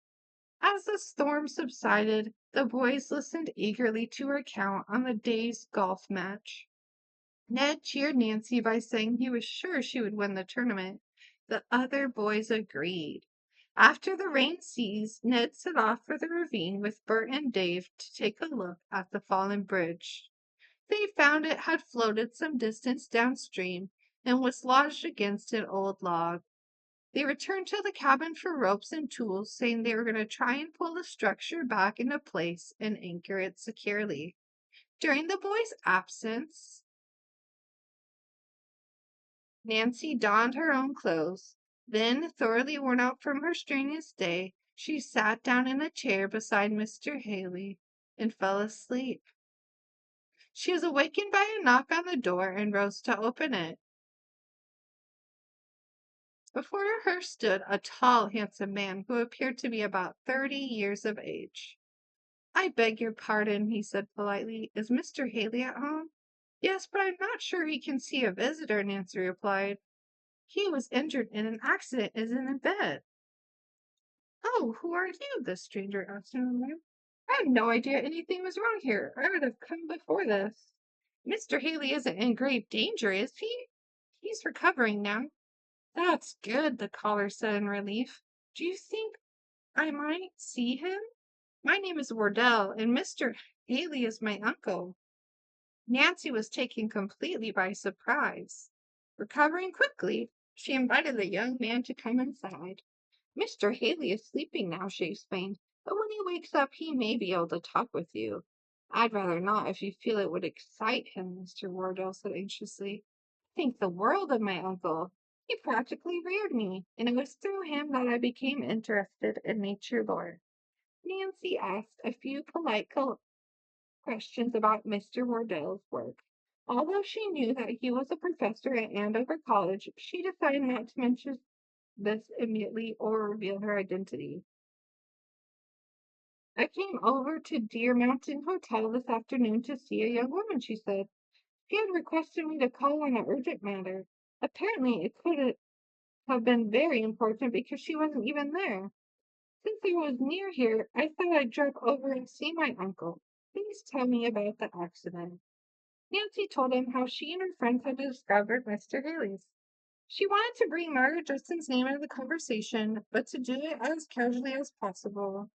As the storm subsided, the boys listened eagerly to her count on the day's golf match. Ned cheered Nancy by saying he was sure she would win the tournament. The other boys agreed. After the rain ceased, Ned set off for the ravine with Bert and Dave to take a look at the fallen bridge. They found it had floated some distance downstream and was lodged against an old log. They returned to the cabin for ropes and tools, saying they were going to try and pull the structure back into place and anchor it securely. During the boys' absence, Nancy donned her own clothes. Then, thoroughly worn out from her strenuous day, she sat down in a chair beside Mr. Haley and fell asleep. She was awakened by a knock on the door and rose to open it. Before her stood a tall, handsome man who appeared to be about 30 years of age. "I beg your pardon," he said politely. "Is Mr. Haley at home?" "Yes, but I'm not sure he can see a visitor," Nancy replied. "He was injured in an accident and is in bed." "Oh, who are you?" the stranger asked in alarm. "I had no idea anything was wrong here. I would have come before this." "Mr. Haley isn't in grave danger, is he?" "He's recovering now." "That's good," the caller said in relief. "Do you think I might see him? My name is Wardell, and Mr. Haley is my uncle." Nancy was taken completely by surprise. Recovering quickly, she invited the young man to come inside. "Mr. Haley is sleeping now," she explained, "but when he wakes up, he may be able to talk with you." "I'd rather not if you feel it would excite him," Mr. Wardell said anxiously. "I think the world of my uncle. He practically reared me, and it was through him that I became interested in nature lore." Nancy asked a few polite questions about Mr. Wardell's work. Although she knew that he was a professor at Andover College, she decided not to mention this immediately or reveal her identity. "I came over to Deer Mountain Hotel this afternoon to see a young woman," she said. "She had requested me to call on an urgent matter. Apparently, it could have been very important because she wasn't even there. Since I was near here, I thought I'd drop over and see my uncle. Please tell me about the accident." Nancy told him how she and her friends had discovered Mr. Haley's. She wanted to bring Margaret Judson's name into the conversation, but to do it as casually as possible.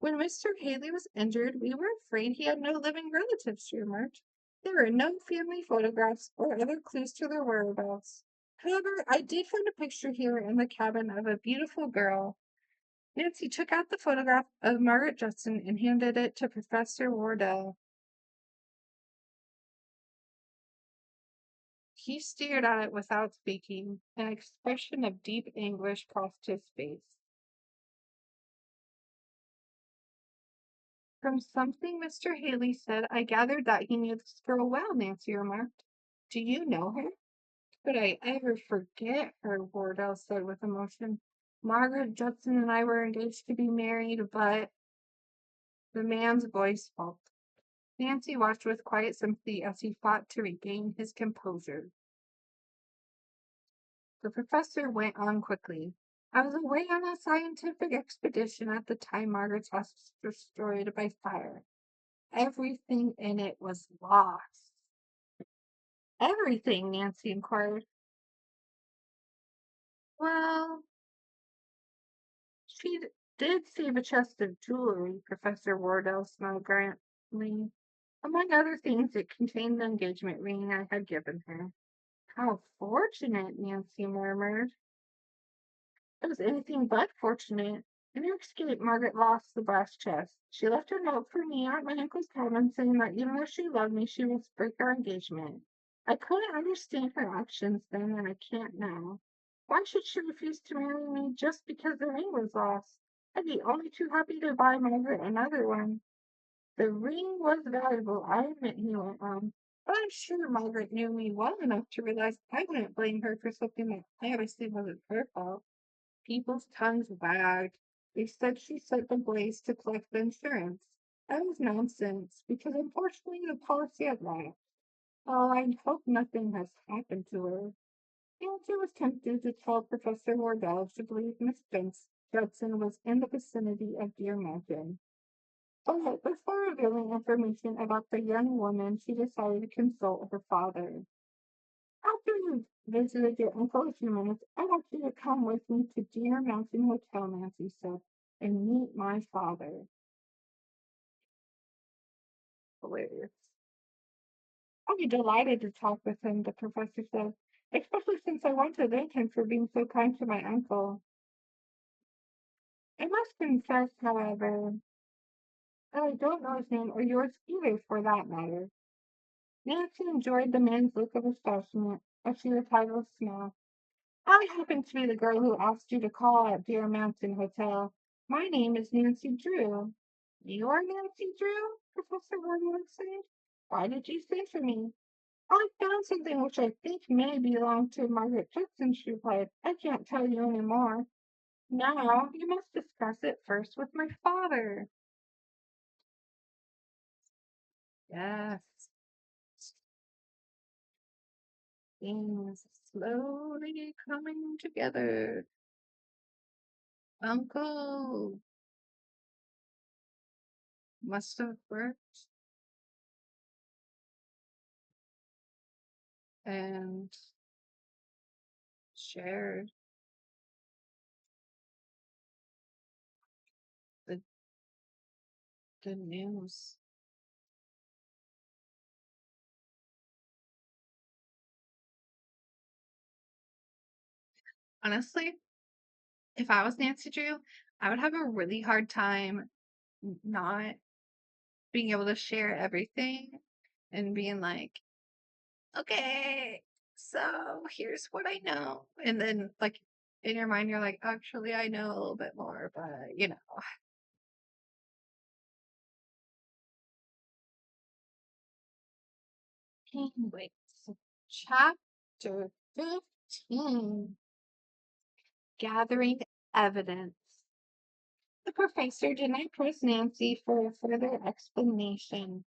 "When Mr. Haley was injured, we were afraid he had no living relatives," she remarked. "There were no family photographs or other clues to their whereabouts. However, I did find a picture here in the cabin of a beautiful girl." Nancy took out the photograph of Margaret Judson and handed it to Professor Wardell. He stared at it without speaking. An expression of deep anguish crossed his face. "From something Mr. Haley said, I gathered that he knew this girl well," Nancy remarked. "Do you know her?" "Could I ever forget her?" Wardell said with emotion. "Margaret Judson and I were engaged to be married, but—" The man's voice faltered. Nancy watched with quiet sympathy as he fought to regain his composure. The professor went on quickly. "I was away on a scientific expedition at the time Margaret's house was destroyed by fire. Everything in it was lost." Everything, Nancy inquired. Well, she did save a chest of jewelry, Professor Wardell smiled grandly. Among other things, it contained the engagement ring I had given her. How fortunate, Nancy murmured. It was anything but fortunate. In her escape, Margaret lost the brass chest. She left a note for me at my uncle's cabin saying that even though she loved me, she must break our engagement. I couldn't understand her actions then, and I can't now. Why should she refuse to marry me just because the ring was lost? I'd be only too happy to buy Margaret another one. The ring was valuable, I admit, he went on. But I'm sure Margaret knew me well enough to realize I wouldn't blame her for something that obviously wasn't her fault. People's tongues wagged. They said she set the blaze to collect the insurance. That was nonsense, because unfortunately the policy had lapsed. Oh, I hope nothing has happened to her. Nancy was tempted to tell Professor Wardell to believe Miss Judson was in the vicinity of Deer Mountain. But before revealing information about the young woman, she decided to consult her father. After you've visited your uncle a few minutes, I want you to come with me to Deer Mountain Hotel, Nancy said, and meet my father. Hilarious. I'll be delighted to talk with him, the professor said, especially since I want to thank him for being so kind to my uncle. I must confess, however, that I don't know his name or yours either, for that matter. Nancy enjoyed the man's look of astonishment as she replied with a smile. I happen to be the girl who asked you to call at Deer Mountain Hotel. My name is Nancy Drew. You are Nancy Drew? Professor Warden exclaimed. Why did you send for me? I found something which I think may belong to Margaret Judson, she replied. I can't tell you any more. Now you must discuss it first with my father. Yes, things slowly coming together. Uncle must have worked and shared the good news. Honestly, if I was Nancy Drew, I would have a really hard time not being able to share everything and being like, okay, so here's what I know. And then, like, in your mind, you're like, actually, I know a little bit more, but Wait, so chapter 15, Gathering Evidence. The professor did not press Nancy for a further explanation.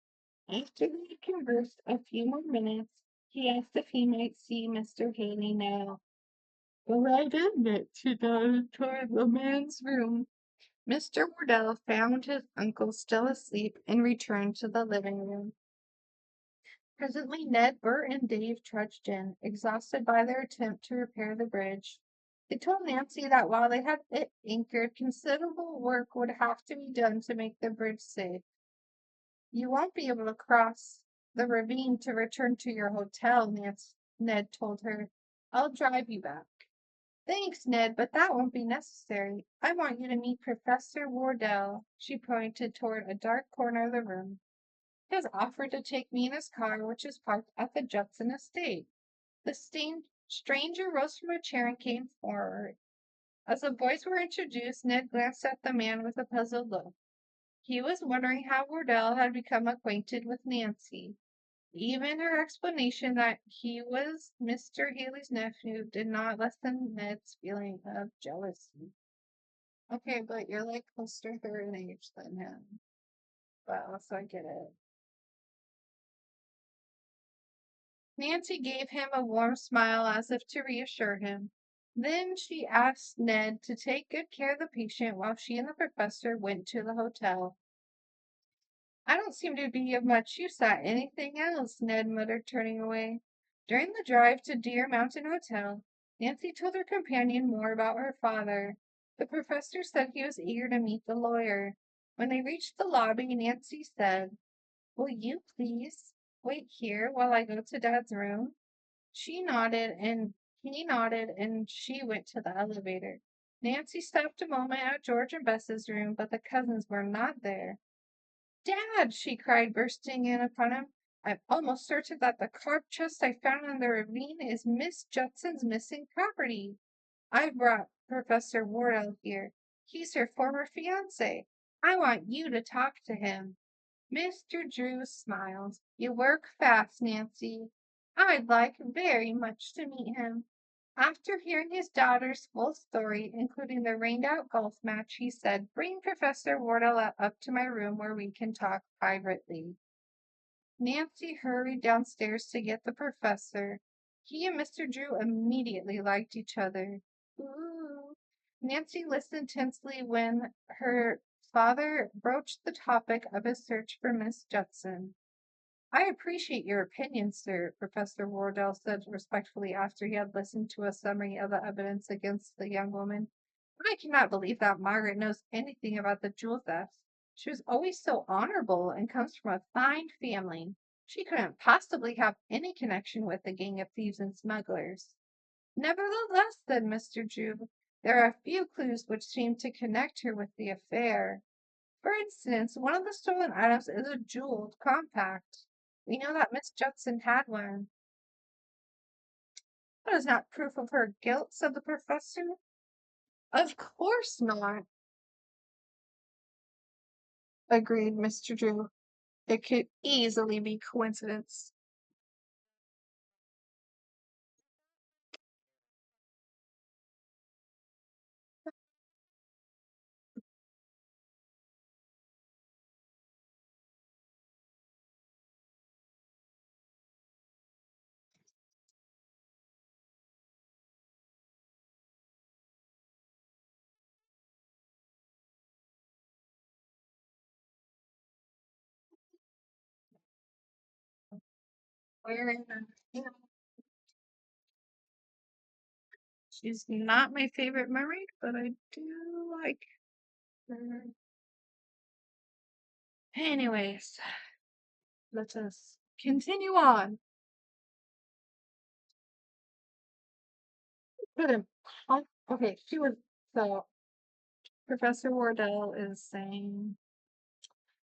After they had conversed a few more minutes, he asked if he might see Mr. Haley now. Go right in, it, she nodded toward the man's room. Mr. Wardell found his uncle still asleep and returned to the living room. Presently Ned, Bert, and Dave trudged in, exhausted by their attempt to repair the bridge. They told Nancy that while they had it anchored, considerable work would have to be done to make the bridge safe. You won't be able to cross the ravine to return to your hotel, Ned told her. I'll drive you back. Thanks, Ned, but that won't be necessary. I want you to meet Professor Wardell. She pointed toward a dark corner of the room. He has offered to take me in his car, which is parked at the Judson estate. The stranger rose from a chair and came forward. As the boys were introduced, Ned glanced at the man with a puzzled look. He was wondering how Wardell had become acquainted with Nancy. Even her explanation that he was Mr. Haley's nephew did not lessen Ned's feeling of jealousy. Okay, but you're like closer to her in age than him. Well, so I get it. Nancy gave him a warm smile as if to reassure him. Then she asked Ned to take good care of the patient while she and the professor went to the hotel. I don't seem to be of much use at anything else, Ned muttered, turning away. During the drive to Deer Mountain Hotel, Nancy told her companion more about her father. The professor said he was eager to meet the lawyer. When they reached the lobby, Nancy said, "Will you please wait here while I go to Dad's room?" She nodded and he nodded and she went to the elevator. Nancy stopped a moment at George and Bess's room, but the cousins were not there. "Dad!" she cried, bursting in upon him. "I'm almost certain that the carved chest I found in the ravine is Miss Judson's missing property. I've brought Professor Wardell here. He's her former fiance. I want you to talk to him." Mr. Drew smiled. "You work fast, Nancy. I'd like very much to meet him." After hearing his daughter's full story, including the rained-out golf match, he said, "Bring Professor Wardell up to my room where we can talk privately." Nancy hurried downstairs to get the professor. He and Mr. Drew immediately liked each other. Ooh. Nancy listened tensely when her father broached the topic of his search for Miss Judson. "I appreciate your opinion, sir," Professor Wardell said respectfully after he had listened to a summary of the evidence against the young woman. "I cannot believe that Margaret knows anything about the jewel thefts. She was always so honorable and comes from a fine family. She couldn't possibly have any connection with the gang of thieves and smugglers." "Nevertheless," said Mr. Drew, "there are a few clues which seem to connect her with the affair. For instance, one of the stolen items is a jeweled compact. We know that Miss Judson had one." "That is not proof of her guilt," said the professor. "Of course not," agreed Mr. Drew. "It could easily be coincidence." Wherein, she's not my favorite mermaid, but I do like her. Anyways, let us continue on. But okay, she was so Professor Wardell is saying,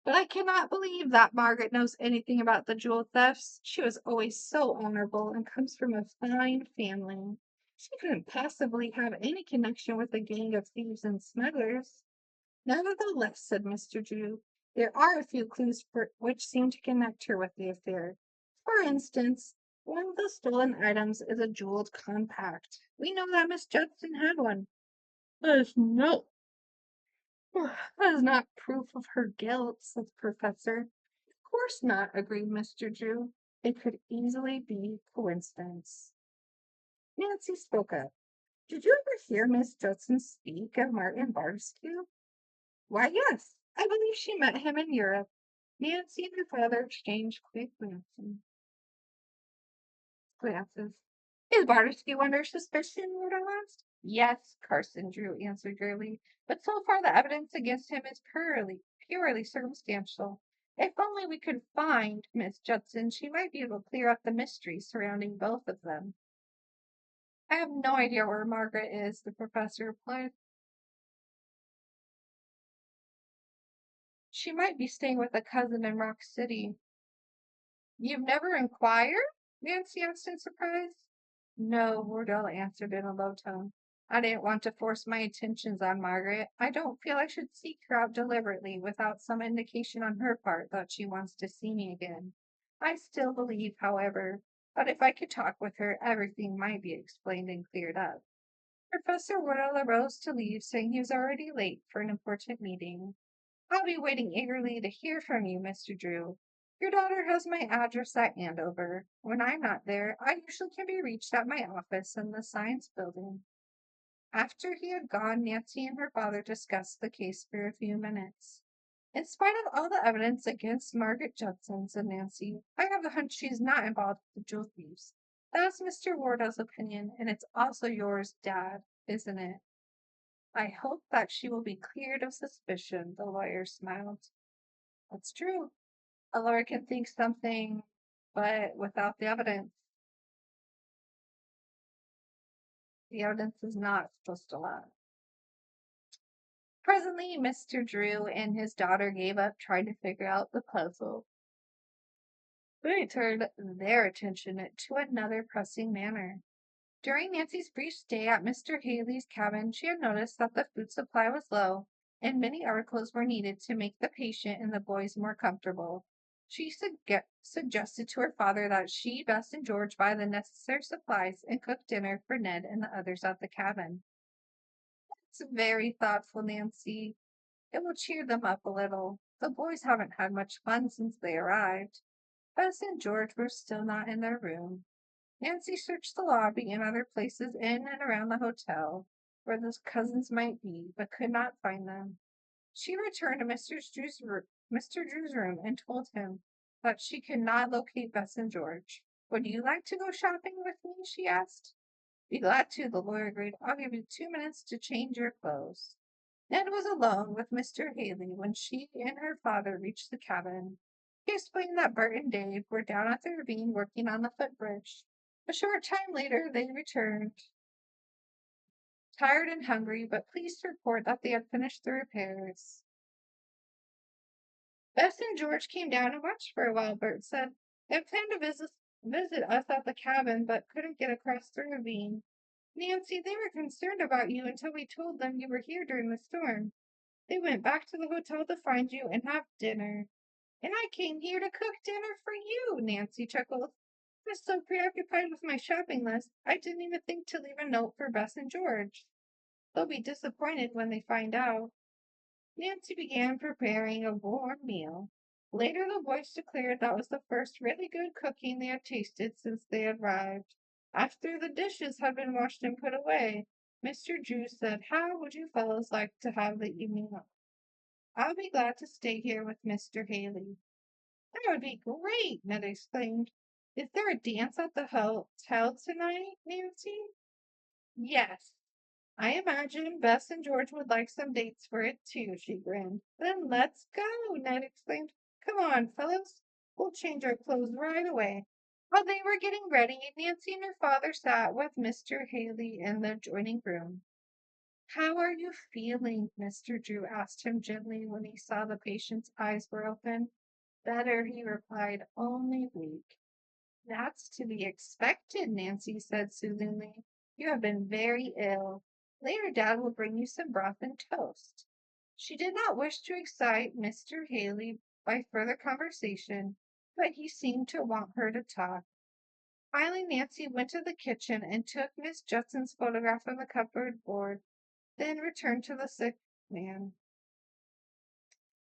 "But I cannot believe that Margaret knows anything about the jewel thefts. She was always so honorable and comes from a fine family. She couldn't possibly have any connection with a gang of thieves and smugglers." "Nevertheless," said Mr. Drew, "there are a few clues which seem to connect her with the affair. For instance, one of the stolen items is a jeweled compact. We know that Miss Judson had one." "There's no "That is not proof of her guilt," said the professor. "Of course not," agreed Mr. Drew. "It could easily be coincidence." Nancy spoke up. "Did you ever hear Miss Judson speak of Martin Barskew?" "Why, yes. I believe she met him in Europe." Nancy and her father exchanged quick glances. "Is Barskew under suspicion?" Rhoda asked. "Yes," Carson Drew answered drearily, "but so far the evidence against him is purely circumstantial. If only we could find Miss Judson, she might be able to clear up the mystery surrounding both of them." "I have no idea where Margaret is," the professor replied. "She might be staying with a cousin in Rock City." "You've never inquired?" Nancy asked in surprise. "No," Wardell answered in a low tone. "I didn't want to force my attentions on Margaret. I don't feel I should seek her out deliberately without some indication on her part that she wants to see me again. I still believe, however, that if I could talk with her, everything might be explained and cleared up." Professor Wardell arose to leave, saying he was already late for an important meeting. "I'll be waiting eagerly to hear from you, Mr. Drew. Your daughter has my address at Andover. When I'm not there, I usually can be reached at my office in the Science Building." After he had gone, Nancy and her father discussed the case for a few minutes. "In spite of all the evidence against Margaret Judson," said Nancy, "I have the hunch she's not involved with the jewel thieves. That's Mr. Wardell's opinion, and it's also yours, Dad, isn't it? I hope that she will be cleared of suspicion, the lawyer smiled. That's true. A lawyer can think something, but without the evidence is not supposed to lie. Presently, Mr. Drew and his daughter gave up trying to figure out the puzzle. They turned their attention to another pressing matter. During Nancy's brief stay at Mr. Haley's cabin, she had noticed that the food supply was low and many articles were needed to make the patient and the boys more comfortable. She suggested to her father that she, Bess, and George buy the necessary supplies and cook dinner for Ned and the others at the cabin. It's very thoughtful, Nancy. It will cheer them up a little. The boys haven't had much fun since they arrived. Bess and George were still not in their room. Nancy searched the lobby and other places in and around the hotel where the cousins might be, but could not find them. She returned to Mr. Drew's room and told him that she could not locate Bess and George. Would you like to go shopping with me? She asked. Be glad to, the lawyer agreed. I'll give you 2 minutes to change your clothes. Ned was alone with Mr. Haley when she and her father reached the cabin. He explained that Bert and Dave were down at the ravine working on the footbridge. A short time later, they returned, tired and hungry, but pleased to report that they had finished the repairs. Bess and George came down and watched for a while, Bert said. They had planned to visit us at the cabin, but couldn't get across the ravine. Nancy, they were concerned about you until we told them you were here during the storm. They went back to the hotel to find you and have dinner. And I came here to cook dinner for you, Nancy chuckled. I was so preoccupied with my shopping list, I didn't even think to leave a note for Bess and George. They'll be disappointed when they find out. Nancy began preparing a warm meal. Later, the boys declared that was the first really good cooking they had tasted since they had arrived. After the dishes had been washed and put away, Mr. Drew said, How would you fellows like to have the evening off? I'll be glad to stay here with Mr. Haley. That would be great, Ned exclaimed. Is there a dance at the hotel tonight, Nancy? Yes. I imagine Bess and George would like some dates for it too, she grinned. Then let's go, Ned exclaimed. Come on, fellows. We'll change our clothes right away. While they were getting ready, Nancy and her father sat with Mr. Haley in the adjoining room. How are you feeling? Mr. Drew asked him gently when he saw the patient's eyes were open. Better, he replied, only weak. That's to be expected, Nancy said soothingly. You have been very ill. Later, Dad will bring you some broth and toast. She did not wish to excite Mr. Haley by further conversation, but he seemed to want her to talk. Finally, Nancy went to the kitchen and took Miss Judson's photograph from the cupboard board, then returned to the sick man.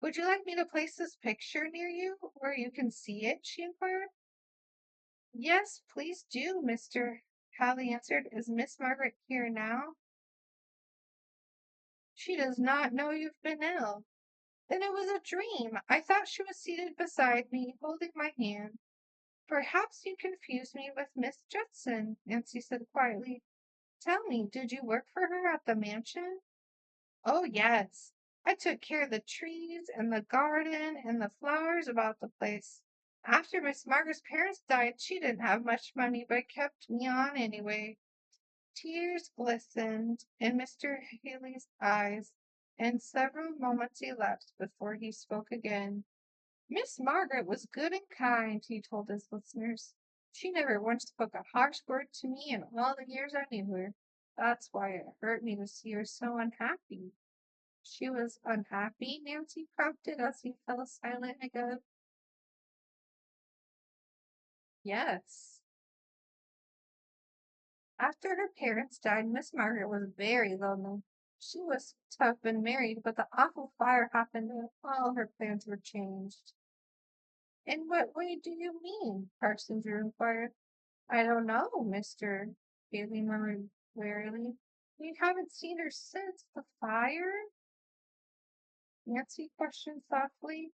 Would you like me to place this picture near you where you can see it? She inquired. Yes, please do, Mr. Haley answered. Is Miss Margaret here now? She does not know you've been ill. Then it was a dream. I thought she was seated beside me, holding my hand. Perhaps you confused me with Miss Judson, Nancy said quietly. Tell me, did you work for her at the mansion? Oh, yes. I took care of the trees and the garden and the flowers about the place. After Miss Margaret's parents died, she didn't have much money, but kept me on anyway. Tears glistened in Mr. Haley's eyes, and several moments elapsed before he spoke again. Miss Margaret was good and kind, he told his listeners. She never once spoke a harsh word to me in all the years I knew her. That's why it hurt me to see her so unhappy. She was unhappy, Nancy prompted as he fell silent again. Yes. After her parents died, Miss Margaret was very lonely. She was to have been married, but the awful fire happened and all her plans were changed. In what way do you mean? Parson Drew inquired. I don't know, Mr. Haley murmured wearily. You haven't seen her since the fire? Nancy questioned softly.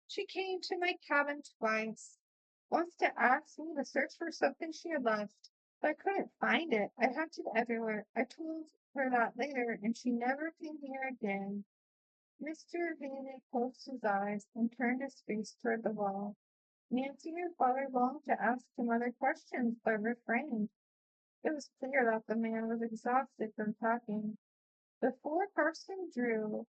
She came to my cabin twice. Wants to ask me to search for something she had left, but I couldn't find it. I hunted everywhere. I told her that later, and she never came here again. Mr. Haley closed his eyes and turned his face toward the wall. Nancy and her father longed to ask him other questions, but refrained. It was clear that the man was exhausted from talking. Before Carson Drew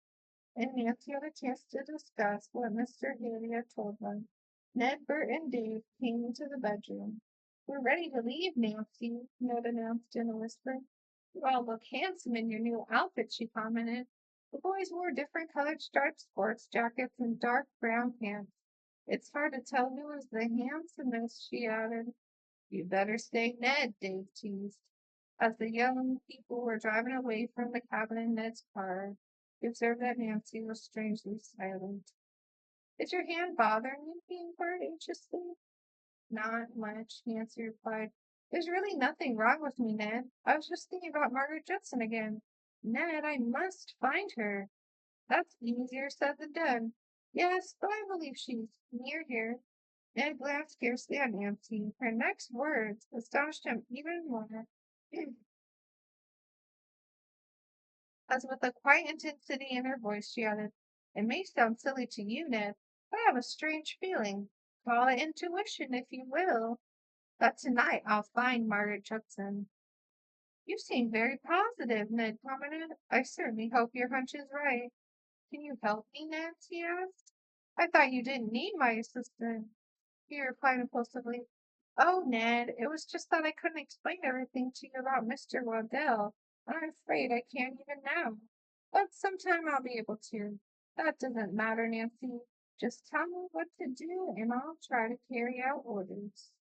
and Nancy had a chance to discuss what Mr. Haley had told them, Ned, Bert, and Dave came into the bedroom. "We're ready to leave, Nancy," Ned announced in a whisper. "You all look handsome in your new outfit," she commented. The boys wore different colored striped sports jackets and dark brown pants. "It's hard to tell who was the handsomest," she added. "You'd better stay Ned," Dave teased. As the young people were driving away from the cabin in Ned's car, he observed that Nancy was strangely silent. "Is your hand bothering you?" he inquired anxiously. "Not much," Nancy replied. "There's really nothing wrong with me, Ned. I was just thinking about Margaret Judson again. Ned, I must find her." "That's easier said than done." "Yes, but I believe she's near here." Ned glanced scarcely at Nancy. Her next words astonished him even more. As with a quiet intensity in her voice, she added, "It may sound silly to you, Ned, but I have a strange feeling, call it intuition if you will, that tonight I'll find Margaret Judson." "You seem very positive," Ned commented. "I certainly hope your hunch is right." "Can you help me, Nancy asked. "I thought you didn't need my assistance," he replied impulsively. "Oh, Ned, it was just that I couldn't explain everything to you about Mr. Waddell. I'm afraid I can't even now. But sometime I'll be able to. That doesn't matter, Nancy. Just tell me what to do and I'll try to carry out orders."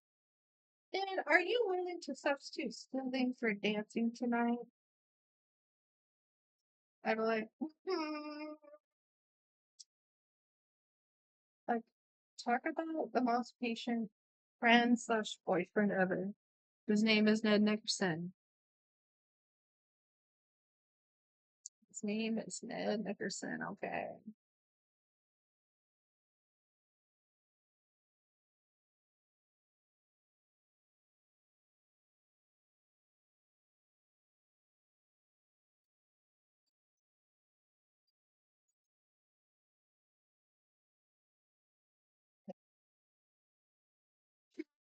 "Ned, are you willing to substitute soothing for dancing tonight?" I'd be like, like, talk about the most patient friend slash boyfriend ever. His name is Ned Nickerson. His name is Ned Nickerson. Okay.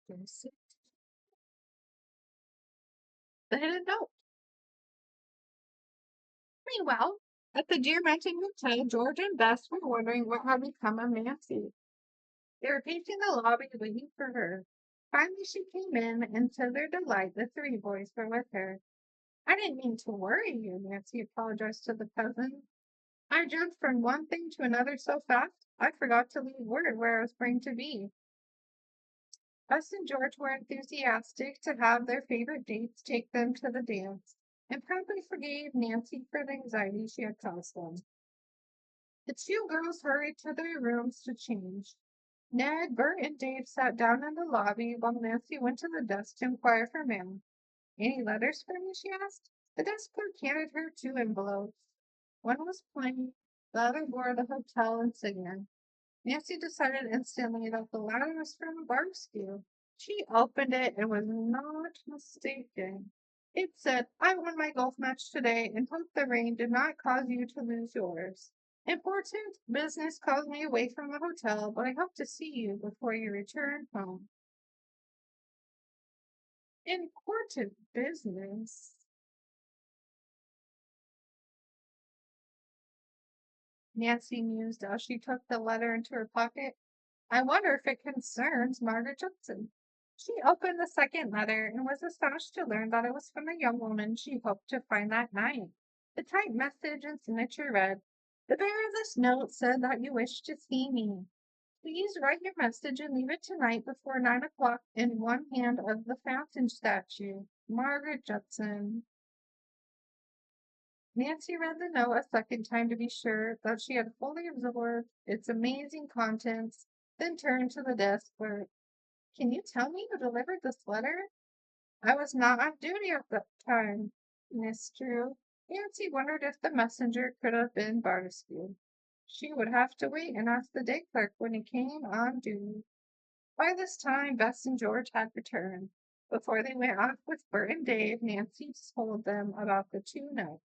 Yes. The hidden note. Meanwhile, at the Deer Mountain Hotel, George and Bess were wondering what had become of Nancy. They were pacing the lobby waiting for her. Finally, she came in, and to their delight, the three boys were with her. "I didn't mean to worry you," Nancy apologized to the peasant. "I jumped from one thing to another so fast, I forgot to leave word where I was going to be." Bess and George were enthusiastic to have their favorite dates take them to the dance, and promptly forgave Nancy for the anxiety she had caused them. The two girls hurried to their rooms to change. Ned, Bert, and Dave sat down in the lobby while Nancy went to the desk to inquire for mail. "Any letters for me?" she asked. The desk clerk handed her two envelopes. One was plain, the other bore the hotel insignia. Nancy decided instantly that the latter was from Barksville. She opened it and was not mistaken. It said, "I won my golf match today and hope the rain did not cause you to lose yours. Important business called me away from the hotel, but I hope to see you before you return home." Important business. Nancy mused as she took the letter into her pocket. "I wonder if it concerns Margaret Judson." She opened the second letter and was astonished to learn that it was from the young woman she hoped to find that night. The typed message and signature read, "The bearer of this note said that you wish to see me. Please write your message and leave it tonight before 9 o'clock in one hand of the fountain statue. Margaret Judson." Nancy read the note a second time to be sure that she had fully absorbed its amazing contents, then turned to the desk clerk. "Can you tell me who delivered this letter?" "I was not on duty at that time, Miss Drew." Nancy wondered if the messenger could have been Bartiscue. She would have to wait and ask the day clerk when he came on duty. By this time, Bess and George had returned. Before they went off with Bert and Dave, Nancy told them about the two notes.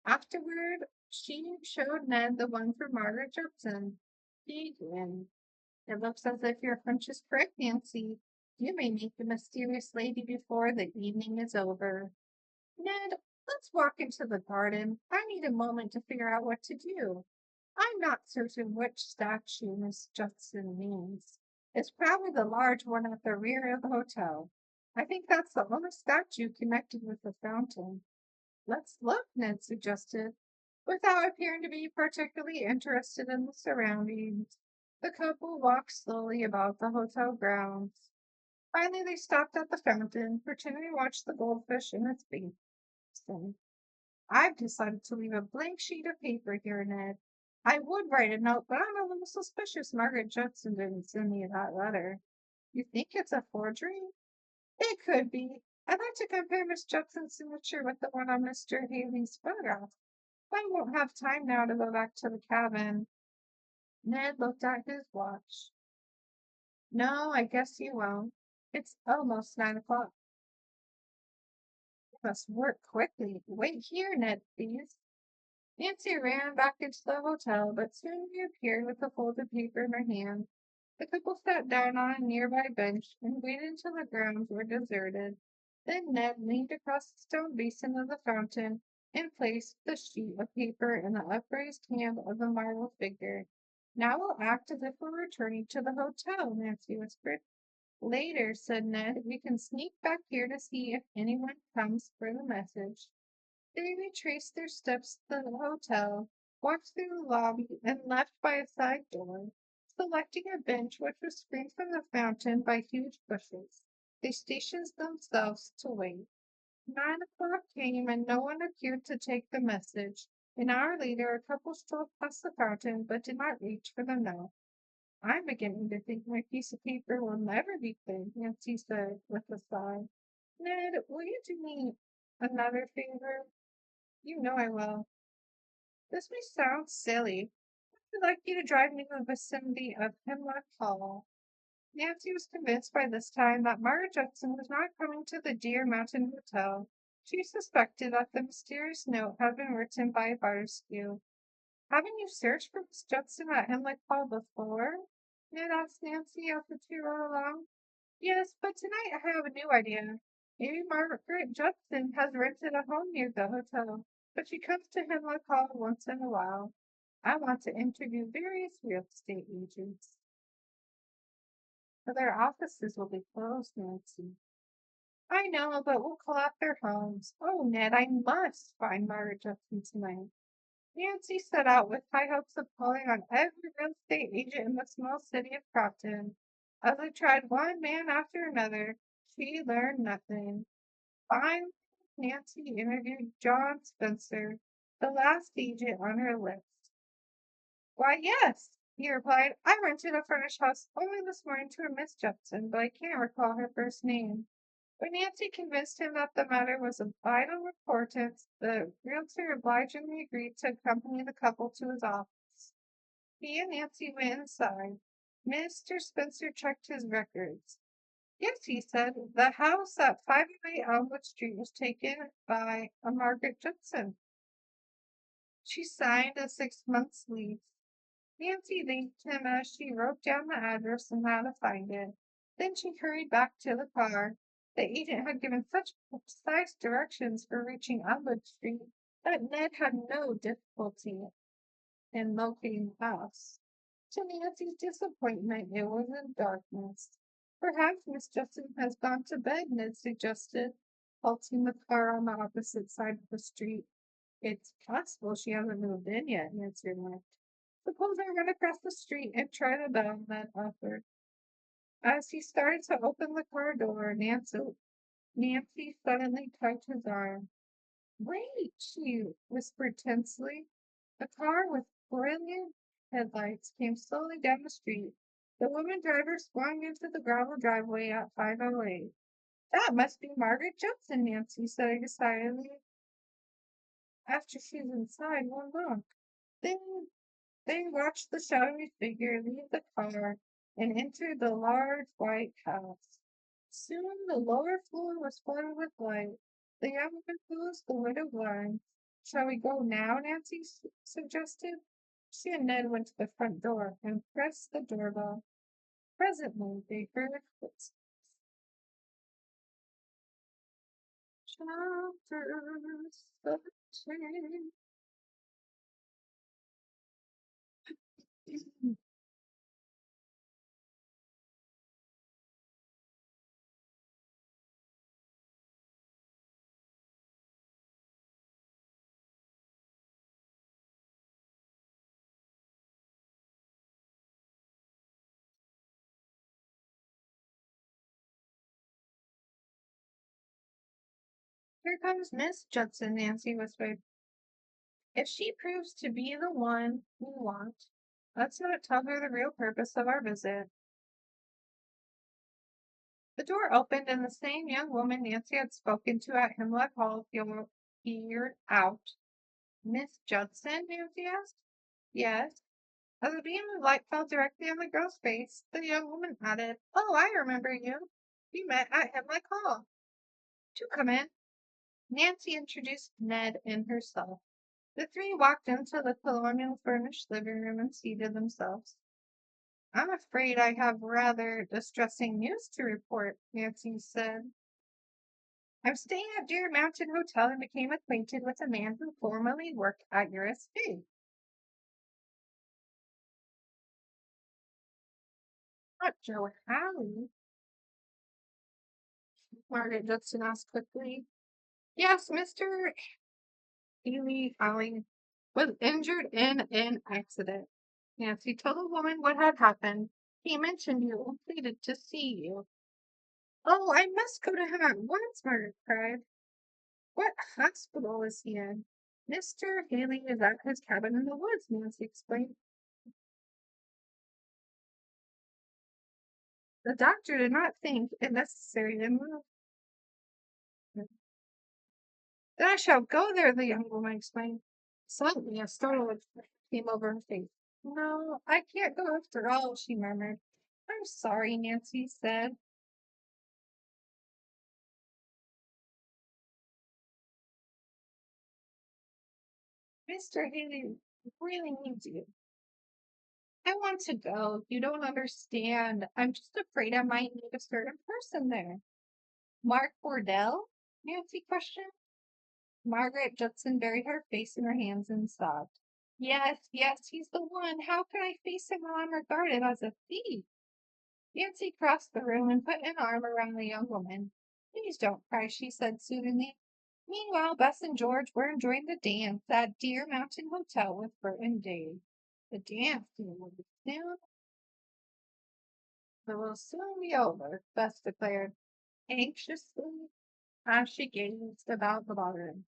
Afterward, she showed Ned the one from Margaret Judson. He grinned. It looks as if your hunch is correct, Nancy. You may meet the mysterious lady before the evening is over. Ned, let's walk into the garden. I need a moment to figure out what to do. I'm not certain which statue Miss Judson means. It's probably the large one at the rear of the hotel. I think that's the only statue connected with the fountain. Let's look, Ned suggested. Without appearing to be particularly interested in the surroundings, the couple walked slowly about the hotel grounds. Finally, they stopped at the fountain, pretending to watch the goldfish in its basin. I've decided to leave a blank sheet of paper here, Ned. I would write a note, but I'm a little suspicious Margaret Judson didn't send me that letter. You think it's a forgery? It could be. I'd like to compare Miss Judson's signature with the one on Mr. Haley's photograph. But I won't have time now to go back to the cabin. Ned looked at his watch. No, I guess you won't. It's almost 9 o'clock. You must work quickly. Wait here, Ned, please. Nancy ran back into the hotel, but soon reappeared with a folded paper in her hand. The couple sat down on a nearby bench and waited until the grounds were deserted. Then Ned leaned across the stone basin of the fountain and placed the sheet of paper in the upraised hand of the marble figure. Now we'll act as if we're returning to the hotel, Nancy whispered. Later, said Ned, we can sneak back here to see if anyone comes for the message. They retraced their steps to the hotel, walked through the lobby, and left by a side door, selecting a bench which was screened from the fountain by huge bushes. They stationed themselves to wait. 9 o'clock came and no one appeared to take the message. An hour later, a couple strolled past the fountain but did not reach for the note. I'm beginning to think my piece of paper will never be cleared, Nancy said with a sigh. Ned, will you do me another favor? You know I will. This may sound silly. I'd like you to drive me to the vicinity of Hemlock Hall. Nancy was convinced by this time that Margaret Judson was not coming to the Deer Mountain Hotel. She suspected that the mysterious note had been written by Barterskew. Haven't you searched for Miss Judson at Hemlock Hall before? Ned asked Nancy as the two rode along. Yes, but tonight I have a new idea. Maybe Margaret Judson has rented a home near the hotel, but she comes to Hemlock Hall once in a while. I want to interview various real estate agents. But their offices will be closed, Nancy. I know, but we'll call out their homes. Oh, Ned, I must find Margaret Judson tonight. Nancy set out with high hopes of calling on every real estate agent in the small city of Crofton. As they tried one man after another, she learned nothing. Finally, Nancy interviewed John Spencer, the last agent on her list. Why, yes, he replied. I rented a furnished house only this morning to a Miss Judson, but I can't recall her first name. When Nancy convinced him that the matter was of vital importance, the realtor obligingly agreed to accompany the couple to his office. He and Nancy went inside. Mr. Spencer checked his records. Yes, he said, the house at 508 Elmwood Street was taken by a Margaret Judson. She signed a 6 months lease. Nancy thanked him as she wrote down the address and how to find it. Then she hurried back to the car. The agent had given such precise directions for reaching Elmwood Street that Ned had no difficulty in locating the house. To Nancy's disappointment, it was in darkness. Perhaps Miss Judson has gone to bed, Ned suggested, halting the car on the opposite side of the street. It's possible she hasn't moved in yet, Nancy remarked. Suppose I run across the street and try the bell, Ned offered. As he started to open the car door, Nancy suddenly tugged his arm. Wait, she whispered tensely. A car with brilliant headlights came slowly down the street. The woman driver swung into the gravel driveway at 508. That must be Margaret Judson, Nancy said decidedly. After she's inside, we'll look. Then they watched the shadowy figure leave the car. and entered the large white house. Soon the lower floor was flooded with light. The young woman closed the window blinds. Shall we go now? Nancy suggested. She and Ned went to the front door and pressed the doorbell. Presently they heard footsteps. Chapter 13. Here comes Miss Judson, Nancy whispered. If she proves to be the one we want, let's not tell her the real purpose of our visit. The door opened and the same young woman Nancy had spoken to at Hemlock Hall peered out. Miss Judson? Nancy asked. Yes. As a beam of light fell directly on the girl's face, the young woman added, Oh, I remember you. We met at Hemlock Hall. Do come in. Nancy introduced Ned and herself. The three walked into the colonial furnished living room and seated themselves. I'm afraid I have rather distressing news to report, Nancy said. I'm staying at Deer Mountain Hotel and became acquainted with a man who formerly worked at your estate. Not Joe Halley, Margaret Judson asked quickly. Yes, Mr. Haley Allen was injured in an accident. Nancy told the woman what had happened. He mentioned you and pleaded to see you. Oh, I must go to him at once, Margaret cried. What hospital is he in? Mr. Haley is at his cabin in the woods, Nancy explained. The doctor did not think it necessary to move. Then I shall go there, the young woman explained. Suddenly, a startled expression came over her face. No, I can't go after all, she murmured. I'm sorry, Nancy said. Mr. Haley really needs you. I want to go. You don't understand. I'm just afraid I might need a certain person there. Mark Bordell? Nancy questioned. Margaret Judson buried her face in her hands and sobbed. Yes, yes, he's the one. How can I face him while I'm regarded as a thief? Nancy crossed the room and put an arm around the young woman. Please don't cry, she said soothingly. Meanwhile, Bess and George were enjoying the dance at Deer Mountain Hotel with Bert and Dave. The dance will soon be over, Bess declared anxiously as she gazed about the ballroom.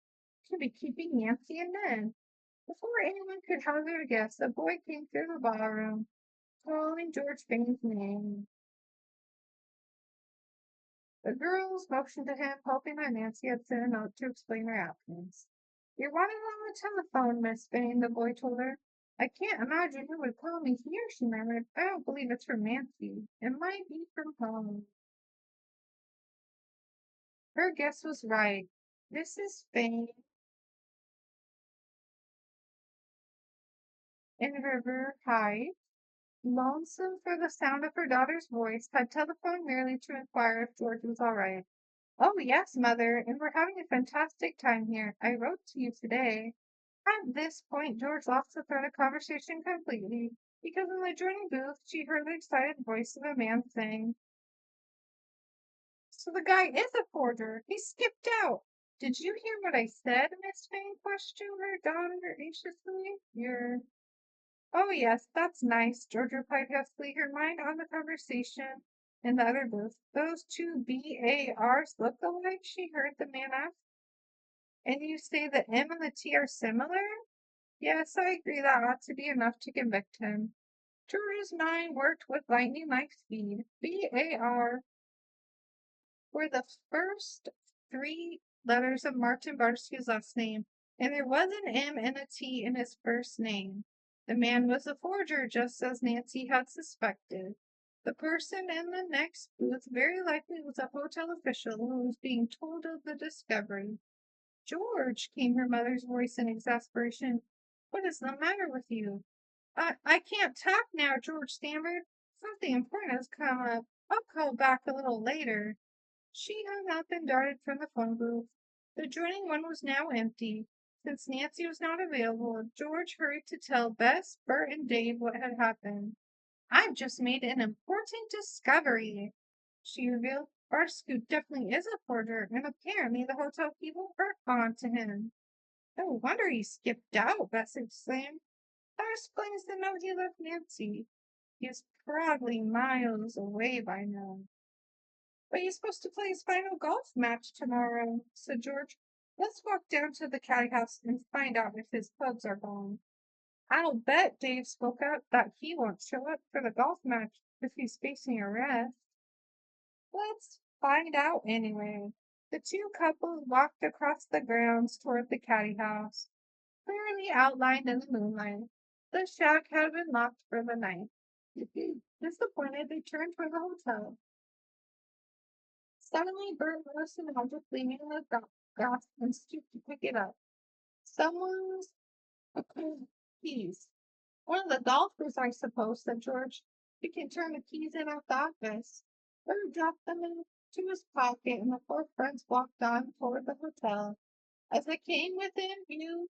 She'll be keeping Nancy and Ned. Before anyone could hazard a guess, a boy came through the ballroom, calling George Fane's name. The girls motioned to him, hoping that Nancy had sent a note to explain her absence. You're wanted on the telephone, Miss Fane, the boy told her. I can't imagine who would call me here, she murmured. I don't believe it's from Nancy. It might be from home. Her guess was right. Mrs. Fane in River High, lonesome for the sound of her daughter's voice, had telephoned merely to inquire if George was all right. Oh, yes, mother, and we're having a fantastic time here. I wrote to you today. At this point, George lost the thread of conversation completely, because in the adjoining booth she heard the excited voice of a man saying, So the guy is a forger. He skipped out. Did you hear what I said? Miss Fane questioned her daughter anxiously. Oh, yes, that's nice, George replied hastily, her mind on the conversation in the other booth. Those two BARs look alike, she heard the man ask. And you say the M and the T are similar? Yes, I agree that ought to be enough to convict him. George's mind worked with lightning-like speed. BAR were the first three letters of Martin Barsky's last name, and there was an M and a T in his first name. The man was a forger, just as Nancy had suspected. The person in the next booth very likely was a hotel official who was being told of the discovery. George, came her mother's voice in exasperation. What is the matter with you? I can't talk now, George stammered. Something important has come up. I'll call back a little later. She hung up and darted from the phone booth. The adjoining one was now empty. Since Nancy was not available, George hurried to tell Bess, Bert, and Dave what had happened. I've just made an important discovery, she revealed. Barscoot definitely is a porter, and apparently the hotel people are on to him. No wonder he skipped out, Bess exclaimed. That explains the note he left Nancy. He is probably miles away by now. But he's supposed to play his final golf match tomorrow, said George. Let's walk down to the caddy house and find out if his clubs are gone. I'll bet Dave spoke up that he won't show up for the golf match if he's facing arrest. Let's find out anyway. The two couples walked across the grounds toward the caddy house, clearly outlined in the moonlight. The shack had been locked for the night. Disappointed, they turned toward the hotel. Suddenly, Bert noticed an object leaning in the grass and stooped to pick it up. Someone's keys. One of the golfers, I suppose, said George. You can turn the keys in at the office. Bert dropped them into his pocket, and the four friends walked on toward the hotel. As they came within view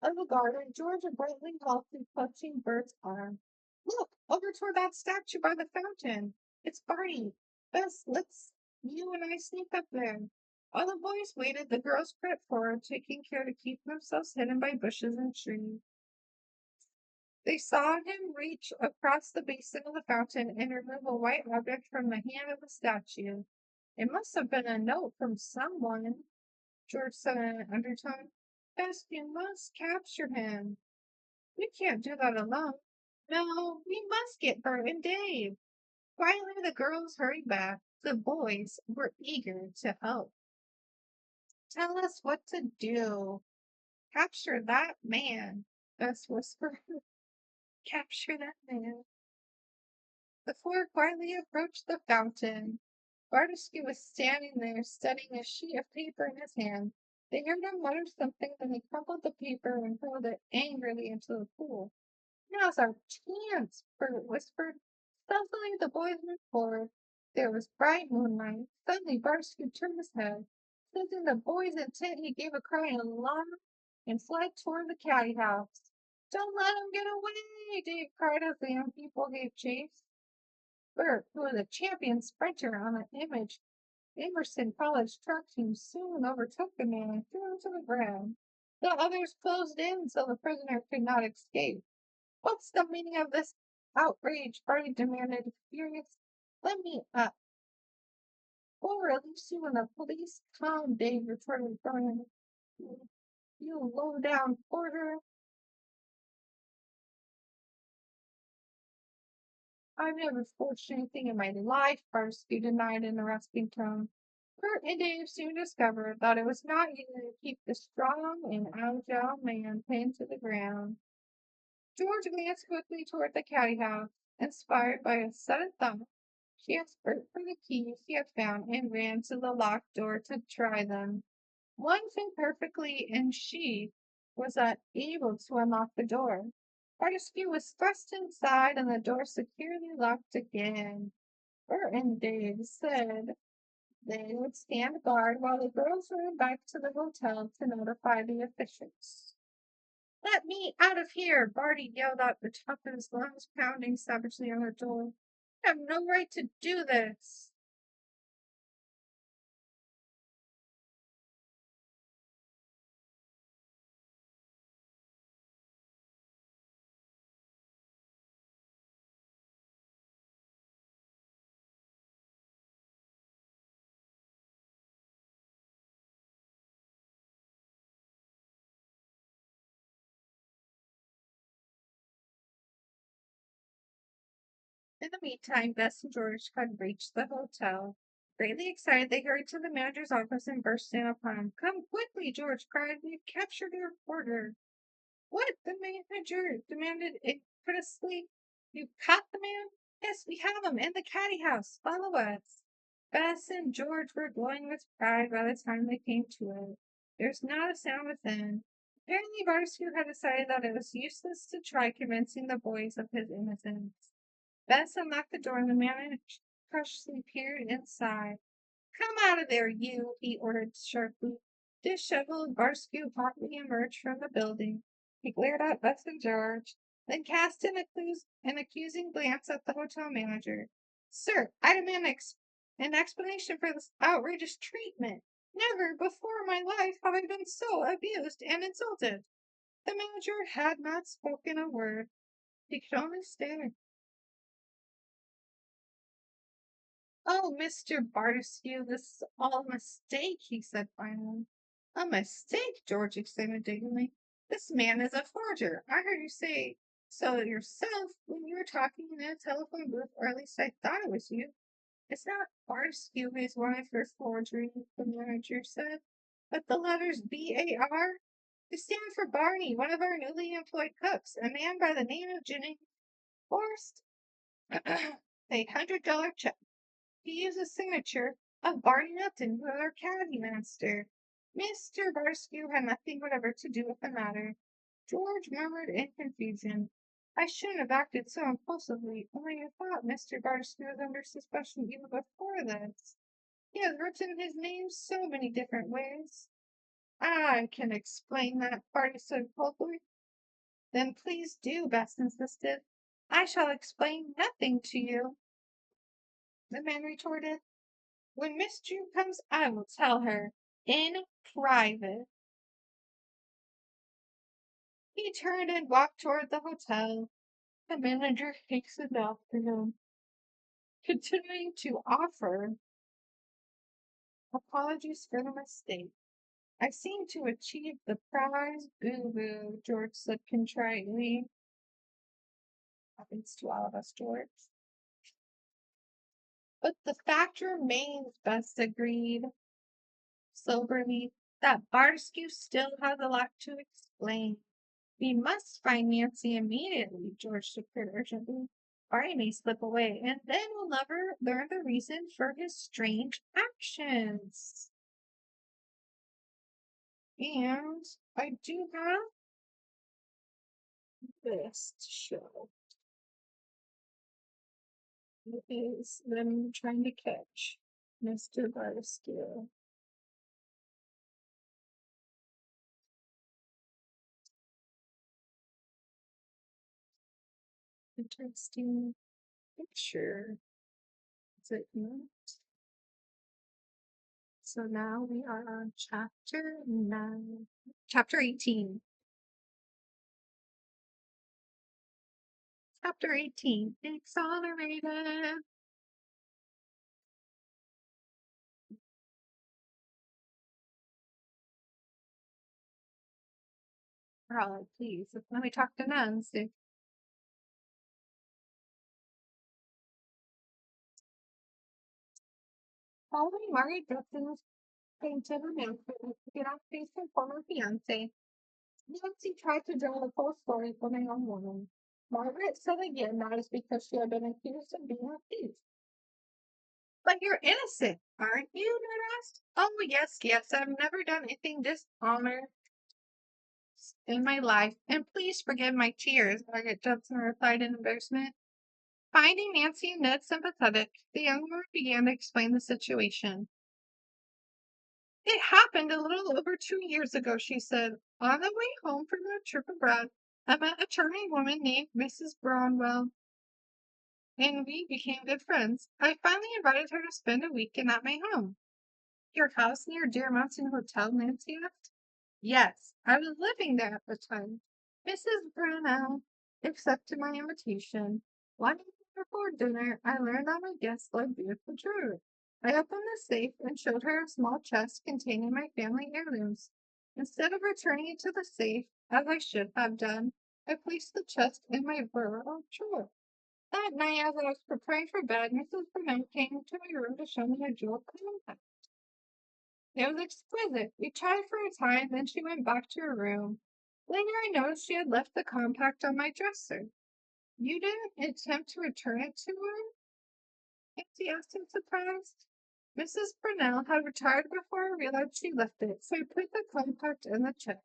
of the garden, George abruptly halted, clutching Bert's arm. Look, over toward that statue by the fountain. It's Barty. Bess, let's you and I sneak up there. While the boys waited, the girls crept forward, taking care to keep themselves hidden by bushes and trees. They saw him reach across the basin of the fountain and remove a white object from the hand of the statue. It must have been a note from someone, George said in an undertone. Bess, you must capture him. We can't do that alone. No, we must get Bert and Dave. Finally, the girls hurried back. The boys were eager to help. Tell us what to do. Capture that man, Bess whispered. Capture that man. The four quietly approached the fountain. Bartowski was standing there, studying a sheet of paper in his hand. They heard him mutter something, then he crumpled the paper and hurled it angrily into the pool. Now's our chance, Bert whispered. Stealthily, the boys moved forward. There was bright moonlight. Suddenly, Bartowski turned his head. Sensing the boys' intent, he gave a cry of alarm and fled toward the caddy house. Don't let him get away, Dave cried as the young people gave chase. Bert, who was a champion sprinter on the Emerson College track team, soon overtook the man and threw him to the ground. The others closed in so the prisoner could not escape. What's the meaning of this outrage? Barney demanded, furious. Let me up. We'll release you when the police come, Dave retorted, throwing you low down porter. I've never forged anything in my life, Barsky denied in a rasping tone. Bert and Dave soon discovered that it was not easy to keep the strong and agile man pinned to the ground. George glanced quickly toward the caddy house, inspired by a sudden thought. She asked Bert for the keys he had found and ran to the locked door to try them. One fit perfectly, and she was unable to unlock the door. Fortescue was thrust inside and the door securely locked again. Bert and Dave said they would stand guard while the girls ran back to the hotel to notify the officials. Let me out of here! Barty yelled out the top of his lungs, pounding savagely on the door. I have no right to do this. In the meantime, Bess and George had reached the hotel. Greatly excited, they hurried to the manager's office and burst in upon him. Come quickly, George cried. We've captured your reporter. What? The manager demanded incredulously. You caught the man? Yes, we have 'em in the caddy house. Follow us. Bess and George were glowing with pride by the time they came to it. There's not a sound within. Apparently, Barsku had decided that it was useless to try convincing the boys of his innocence. Bess unlocked the door and the man cautiously peered inside. Come out of there, you, he ordered sharply. Disheveled, Barsku hotly emerged from the building. He glared at Bess and George, then cast an accusing glance at the hotel manager. Sir, I demand an explanation for this outrageous treatment. Never before in my life have I been so abused and insulted. The manager had not spoken a word. He could only stare. Oh, Mr. Barterskew, this is all a mistake, he said finally. A mistake? George exclaimed indignantly. This man is a forger. I heard you say so yourself when you were talking in a telephone booth, or at least I thought it was you. It's not Barterskew who is wanted for forgery, the manager said, but the letters BAR? They stand for Barney, one of our newly employed cooks, a man by the name of Jennings Forrest. $100 check. He used the signature of Barney Upton, who was our caddy master. Mr. Barskew had nothing whatever to do with the matter. George murmured in confusion. I shouldn't have acted so impulsively, only I thought Mr. Barskew was under suspicion even before this. He has written his name so many different ways. I can explain that, Barney said coldly. Then please do, Bess insisted. I shall explain nothing to you, the man retorted. When Miss June comes, I will tell her in private. He turned and walked toward the hotel. The manager hastened after him, continuing to offer apologies for the mistake. I seem to achieve the prize boo-boo, George said contritely. Happens to all of us, George. But the fact remains, Bess agreed soberly, that Barskew still has a lot to explain. We must find Nancy immediately, George declared urgently. Barney may slip away, and then we'll never learn the reason for his strange actions. And I do have this to show. It is them trying to catch Mr. Barskew. Interesting picture. Is it not? So now we are on chapter 9. Chapter 18. Chapter 18. Exonerated. Oh, please, let me talk to Nancy. Following Margaret Judson's painted announcement to get off face her former fiance, Nancy tried to draw the full story from a young woman. Margaret said again that is because she had been accused of being a thief. But you're innocent, aren't you? Ned asked. Oh, yes, yes. I've never done anything dishonorable in my life, and please forgive my tears, Margaret Judson replied in embarrassment. Finding Nancy and Ned sympathetic, the young woman began to explain the situation. It happened a little over 2 years ago, she said. On the way home from a trip abroad, I met a charming woman named Mrs. Brownwell, and we became good friends. I finally invited her to spend a weekend at my home. Your house near Deer Mountain Hotel, Nancy asked. Yes, I was living there at the time. Mrs. Brownell accepted my invitation. One evening before dinner, I learned that my guest loved beautiful jewelry. I opened the safe and showed her a small chest containing my family heirlooms. Instead of returning it to the safe, as I should have done, I placed the chest in my bureau drawer. That night, as I was preparing for bed, Mrs. Brownell came into my room to show me a jewel compact. It was exquisite. We chatted for a time, then she went back to her room. Later, I noticed she had left the compact on my dresser. You didn't attempt to return it to her? Nancy asked in surprise. Mrs. Brunel had retired before I realized she left it, so I put the compact in the chest.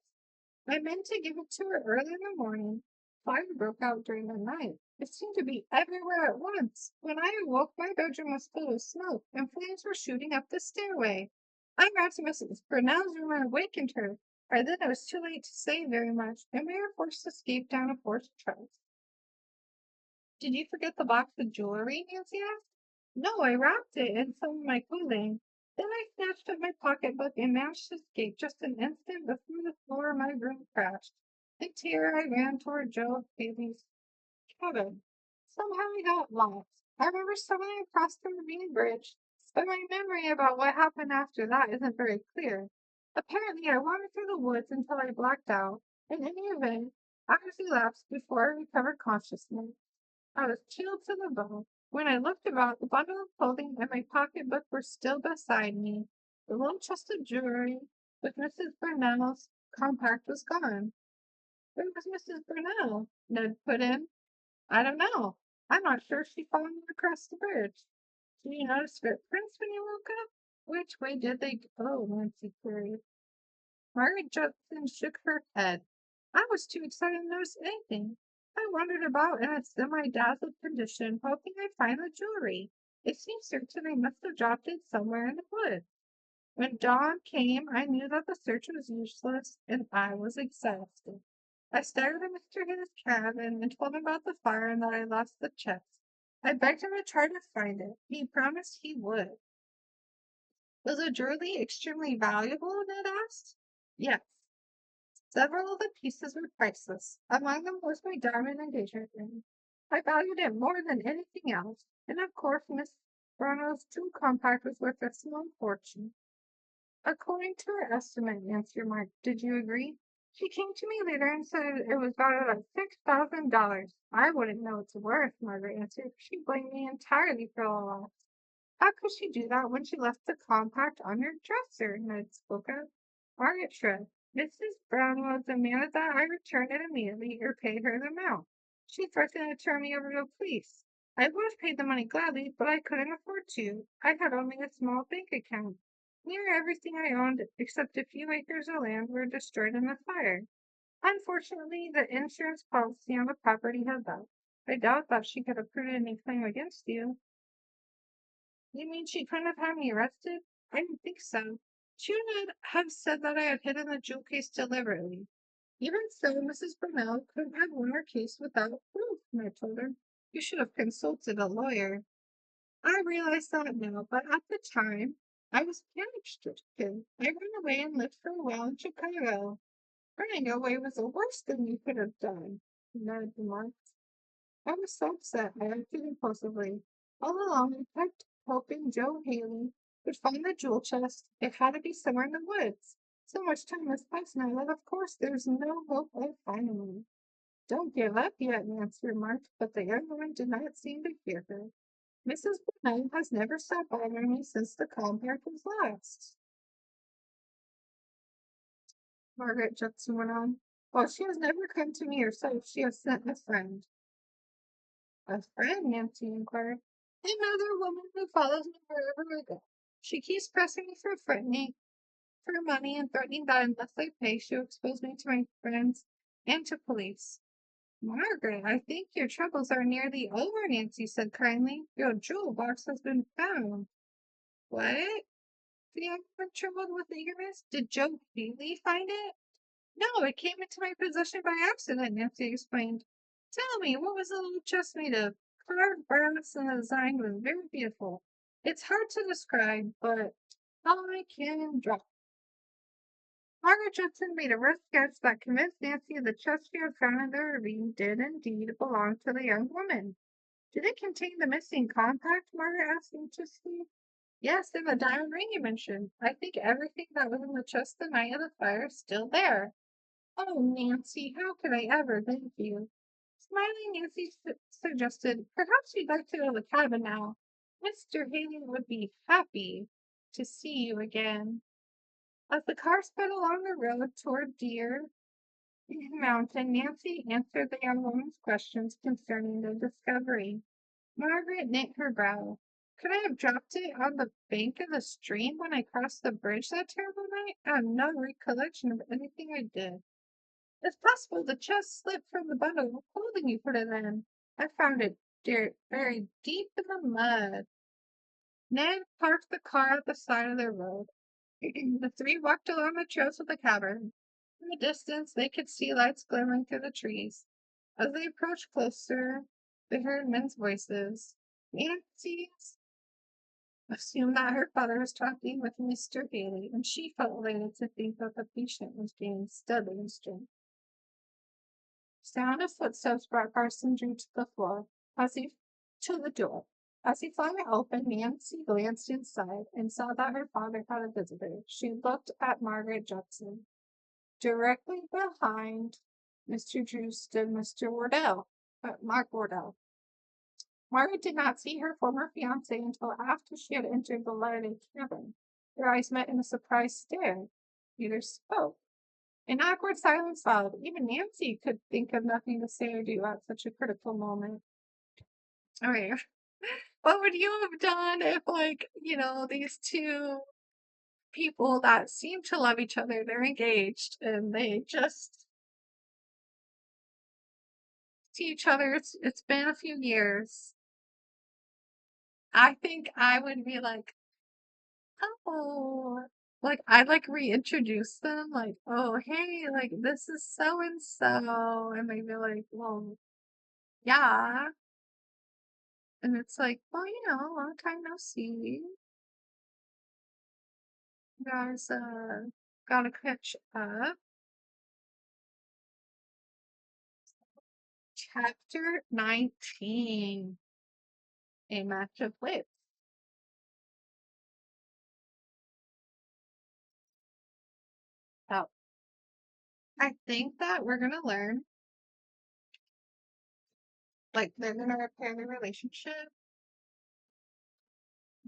I meant to give it to her early in the morning. Fire broke out during the night. It seemed to be everywhere at once. When I awoke, my bedroom was full of smoke, and flames were shooting up the stairway. I ran to Mrs. Brunel's room and awakened her. By then it was too late to say very much, and we were forced to escape down a forced trellis. Did you forget the box of jewelry? Nancy asked. No, I wrapped it in some of my clothing. Then I snatched up my pocketbook and managed to escape just an instant before the floor of my room crashed. In terror, I ran toward Joe Haley's cabin. Somehow I got lost. I remember stumbling across the ravine bridge, but my memory about what happened after that isn't very clear. Apparently, I wandered through the woods until I blacked out. In any event, hours elapsed before I recovered consciousness. I was chilled to the bone. When I looked about, the bundle of clothing and my pocketbook were still beside me. The little chest of jewelry with Mrs. Burnell's compact was gone. Where was Mrs. Burnell? Ned put in. I don't know. I'm not sure she followed across the bridge. Did you notice footprints when you woke up? Which way did they go? Nancy queried. Margaret Judson shook her head. I was too excited to notice anything. I wandered about in a semi-dazzled condition, hoping I'd find the jewelry. It seemed certain I must have dropped it somewhere in the woods. When dawn came, I knew that the search was useless, and I was exhausted. I staggered to Mr. Hill's cabin and told him about the fire and that I lost the chest. I begged him to try to find it. He promised he would. Was the jewelry extremely valuable? Ned asked. Yes. Several of the pieces were priceless. Among them was my diamond engagement ring. I valued it more than anything else, and of course Miss Bruno's jewel compact was worth a small fortune. According to her estimate, Nancy remarked. Did you agree? She came to me later and said it was valued at $6,000. I wouldn't know its worth, Margaret answered. She blamed me entirely for the loss. How could she do that when she left the compact on your dresser? Ned spoke up. Margaret shrugged. Mrs. Brownlow demanded that I return it immediately or pay her the amount. She threatened to turn me over to the police. I would have paid the money gladly, but I couldn't afford to. I had only a small bank account. Nearly everything I owned, except a few acres of land, were destroyed in the fire. Unfortunately, the insurance policy on the property had that. I doubt that she could have proven any claim against you. You mean she couldn't have had me arrested? I didn't think so. She would have said that I had hidden the jewel case deliberately. Even so, Mrs. Brunel couldn't have won her case without proof, I told her. You should have consulted a lawyer. I realize that now, but at the time, I was panic stricken. I ran away and lived for a while in Chicago. Running away was the worst thing you could have done, Ned remarked. I was so upset I acted impulsively. All along I kept hoping Joe Haley would find the jewel chest. It had to be somewhere in the woods. So much time has passed now that of course there's no hope of finding it. Don't give up yet, Nancy remarked, but the young woman did not seem to hear her. Mrs. Burnett has never stopped bothering me since the compact was lost. Margaret Judson went on. While she has never come to me herself, she has sent a friend. A friend? Nancy inquired. Another woman who follows me wherever I go. She keeps pressing me for money and threatening that unless I pay, she'll expose me to my friends and to police. Margaret, I think your troubles are nearly over, Nancy said kindly. Your jewel box has been found. What? The young woman trembled with eagerness. Did Joe Haley find it? No, it came into my possession by accident, Nancy explained. Tell me, what was the little chest made of? Carved brass and the design was very beautiful. It's hard to describe, but I can draw. Margaret Judson made a rough sketch that convinced Nancy the chest she had found in the ravine did indeed belong to the young woman. Did it contain the missing compact? Margaret asked anxiously. Yes, and the diamond ring you mentioned. I think everything that was in the chest the night of the fire is still there. Oh, Nancy, how could I ever thank you? Smiling, Nancy suggested, perhaps you'd like to go to the cabin now. Mr. Haley would be happy to see you again. As the car sped along the road toward Deer Mountain Nancy answered the young woman's questions concerning the discovery. Margaret knit her brow. Could I have dropped it on the bank of the stream when I crossed the bridge that terrible night? I have no recollection of anything I did. It's possible the chest slipped from the bundle of clothing you put it in. I found it buried deep in the mud. Ned parked the car at the side of the road. The three walked along the trails of the cavern. In the distance, they could see lights glimmering through the trees. As they approached closer, they heard men's voices. Nancy assumed that her father was talking with Mr. Haley, and she felt elated to think that the patient was gaining steadily in strength. Sound of footsteps brought Carson Drew to the floor as he to the door. As he flung it open, Nancy glanced inside and saw that her father had a visitor. She looked at Margaret Judson. Directly behind Mr. Drew stood Mr. Mark Wardell. Margaret did not see her former fiance until after she had entered the lighted cabin. Their eyes met in a surprised stare. Neither spoke. An awkward silence followed. Even Nancy could think of nothing to say or do at such a critical moment. Okay, what would you have done if, like, these two people that seem to love each other, they're engaged and they just see each other? It's been a few years. I think I would be like, oh, like I'd like reintroduce them, like, oh hey, like this is so and so, and they'd be like, well, yeah. And it's like, well, long time no see. You guys gotta catch up. Chapter 19. A match of wits. So I think that we're gonna learn, like they're gonna repair the relationship.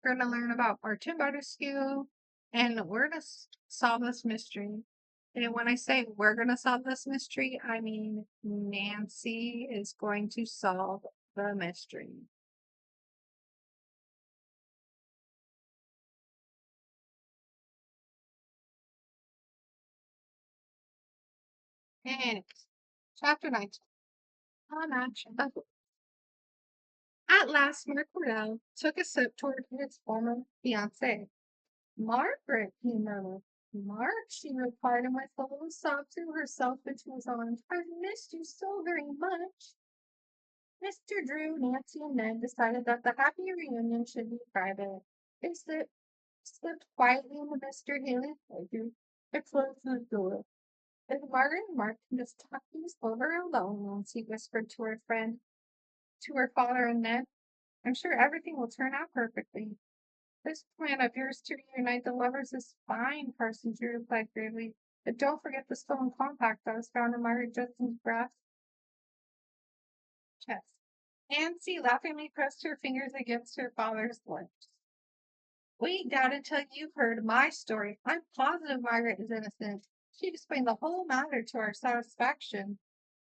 We're gonna learn about Martin Bartescu, and we're gonna solve this mystery. And when I say we're gonna solve this mystery, I mean Nancy is going to solve the mystery. And chapter 19. A match of wits. At last, Mark Cordell took a step toward his former fiancée. Margaret, he murmured. Mark, she replied, and with a little sob threw herself into his arms. I've missed you so very much. Mr. Drew, Nancy, and Ned decided that the happy reunion should be private. They slipped quietly into Mr. Haley's bedroom and closed the door. If Margaret and Mark can just talk things over alone, Nancy whispered to her father and Ned, I'm sure everything will turn out perfectly. This plan of yours to reunite the lovers is fine, Parson Drew replied gravely. But don't forget the stolen compact that was found in Margaret Judson's brass chest. Nancy laughingly pressed her fingers against her father's lips. Wait, Dad, until you've heard my story. I'm positive Margaret is innocent. She explained the whole matter to our satisfaction.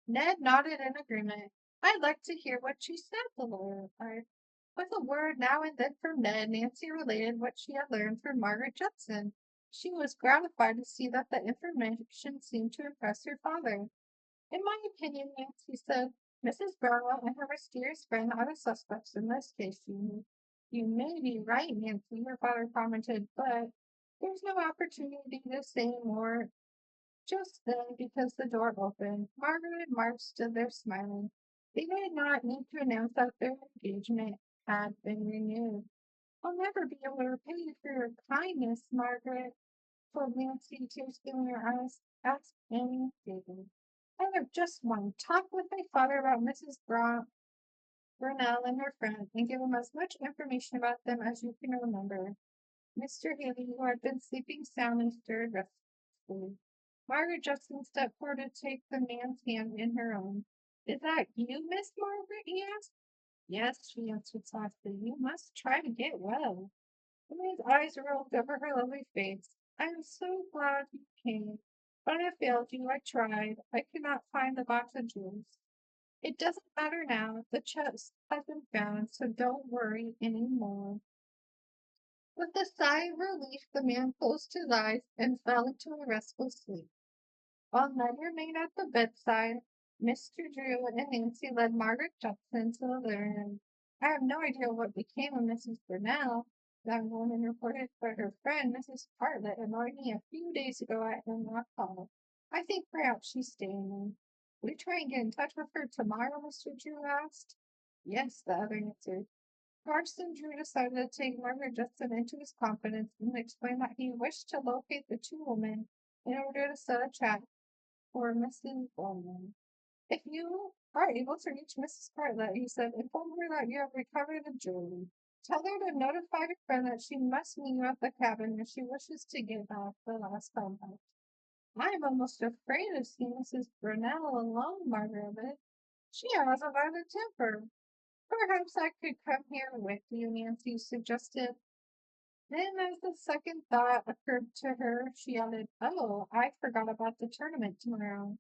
Ned nodded in agreement. I'd like to hear what she said, the lawyer replied. With a word now and then from Ned, Nancy related what she had learned from Margaret Judson. She was gratified to see that the information seemed to impress her father. In my opinion, Nancy said, Mrs. Brownell and her mysterious friend are the suspects in this case. You may be right, Nancy, her father commented, but there's no opportunity to say more just then, because the door opened, Margaret and Mark stood there smiling. They did not need to announce that their engagement had been renewed. I'll never be able to repay you for your kindness, Margaret, told Nancy, tears filling her eyes. Asked Annie David. I have just one talk with my father about Mrs. Brunel and her friend, and give him as much information about them as you can remember. Mr. Haley, who had been sleeping soundly, stirred restlessly. Margaret Judson stepped forward to take the man's hand in her own. Is that you, Miss Margaret? He asked. Yes, she answered softly. You must try to get well. The man's eyes rolled over her lovely face. I am so glad you came. But I failed you. I tried. I could not find the box of jewels. It doesn't matter now. The chest has been found, so don't worry any more. With a sigh of relief, the man closed his eyes and fell into a restful sleep. While none remained at the bedside, Mr. Drew and Nancy led Margaret Judson to the living room. I have no idea what became of Mrs. Burnell, that woman reported, but her friend, Mrs. Bartlett, annoyed me a few days ago at Hemlock Hall. I think perhaps she's staying there. Will you try and get in touch with her tomorrow? Mr. Drew asked. Yes, the other answered. Carson Drew decided to take Margaret Judson into his confidence and explained that he wished to locate the two women in order to set a trap for Mrs. Bowman. If you are able to reach Mrs. Bartlett, he said, inform her that you have recovered the jewelry. Tell her to notify her friend that she must meet you at the cabin if she wishes to give back the last compact. I am almost afraid of seeing Mrs. Brunel alone, Margaret. She has a violent temper. Perhaps I could come here with you, Nancy suggested. Then, as the second thought occurred to her, she added, oh, I forgot about the tournament tomorrow.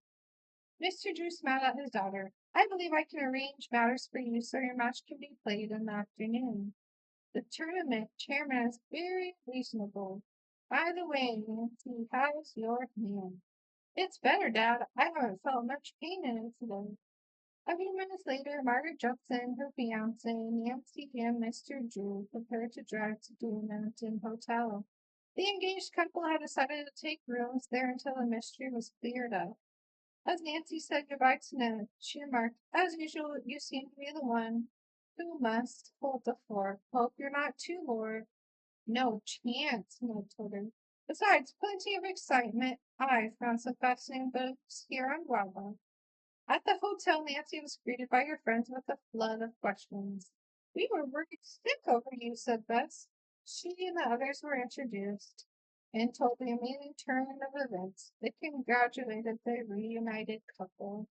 Mr. Drew smiled at his daughter. I believe I can arrange matters for you so your match can be played in the afternoon. The tournament chairman is very reasonable. By the way, Nancy, how's your hand? It's better, Dad. I haven't felt much pain in it today. A few minutes later, Margaret Judson, her fiance, Nancy, and Mr. Drew prepared to drive to the Mountain Hotel. The engaged couple had decided to take rooms there until the mystery was cleared up. As Nancy said goodbye to Ned, she remarked, as usual, you seem to be the one who must hold the fort. Hope you're not too bored. No chance, Ned told her. Besides, plenty of excitement. I found some fascinating books here on Guava. At the hotel, Nancy was greeted by her friends with a flood of questions. We were working sick over you, said Bess. She and the others were introduced and told the amazing turn of events. They congratulated the reunited couple.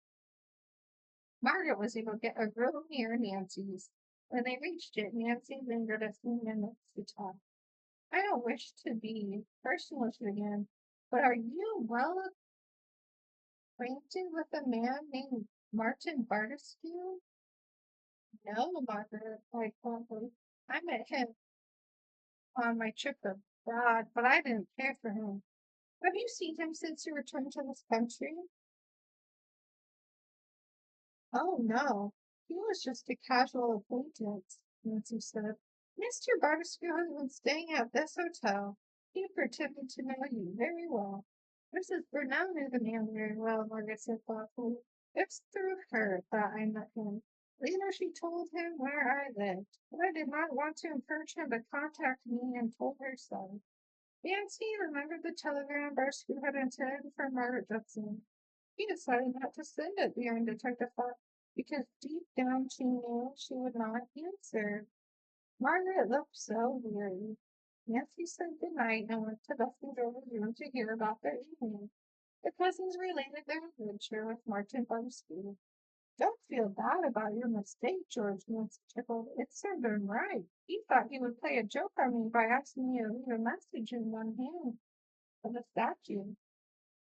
Margaret was able to get a room near Nancy's. When they reached it, Nancy lingered a few minutes to talk. I don't wish to be personal again, but are you well acquainted with a man named Martin Bartescue? No, Margaret replied promptly. I met him on my trip abroad, but I didn't care for him. Have you seen him since you returned to this country? Oh, no. He was just a casual acquaintance, Nancy said. Mr. Bartescue has been staying at this hotel. He pretended to know you very well. Mrs. Burnell knew the man very well, Margaret said thoughtfully. It's through her that I met him. Later, she told him where I lived, but I did not want to encourage him to contact me and told her so. Nancy remembered the telegram Bartescue had intended for Margaret Judson. He decided not to send it, the young detective thought, because deep down she knew she would not answer. Margaret looked so weary. Nancy said good night and went to Beth and George's room to hear about their evening. The cousins related their adventure with Martin Bartescue. Don't feel bad about your mistake, George, Nancy chuckled. It served him right. He thought he would play a joke on me by asking me to leave a message in one hand of a statue.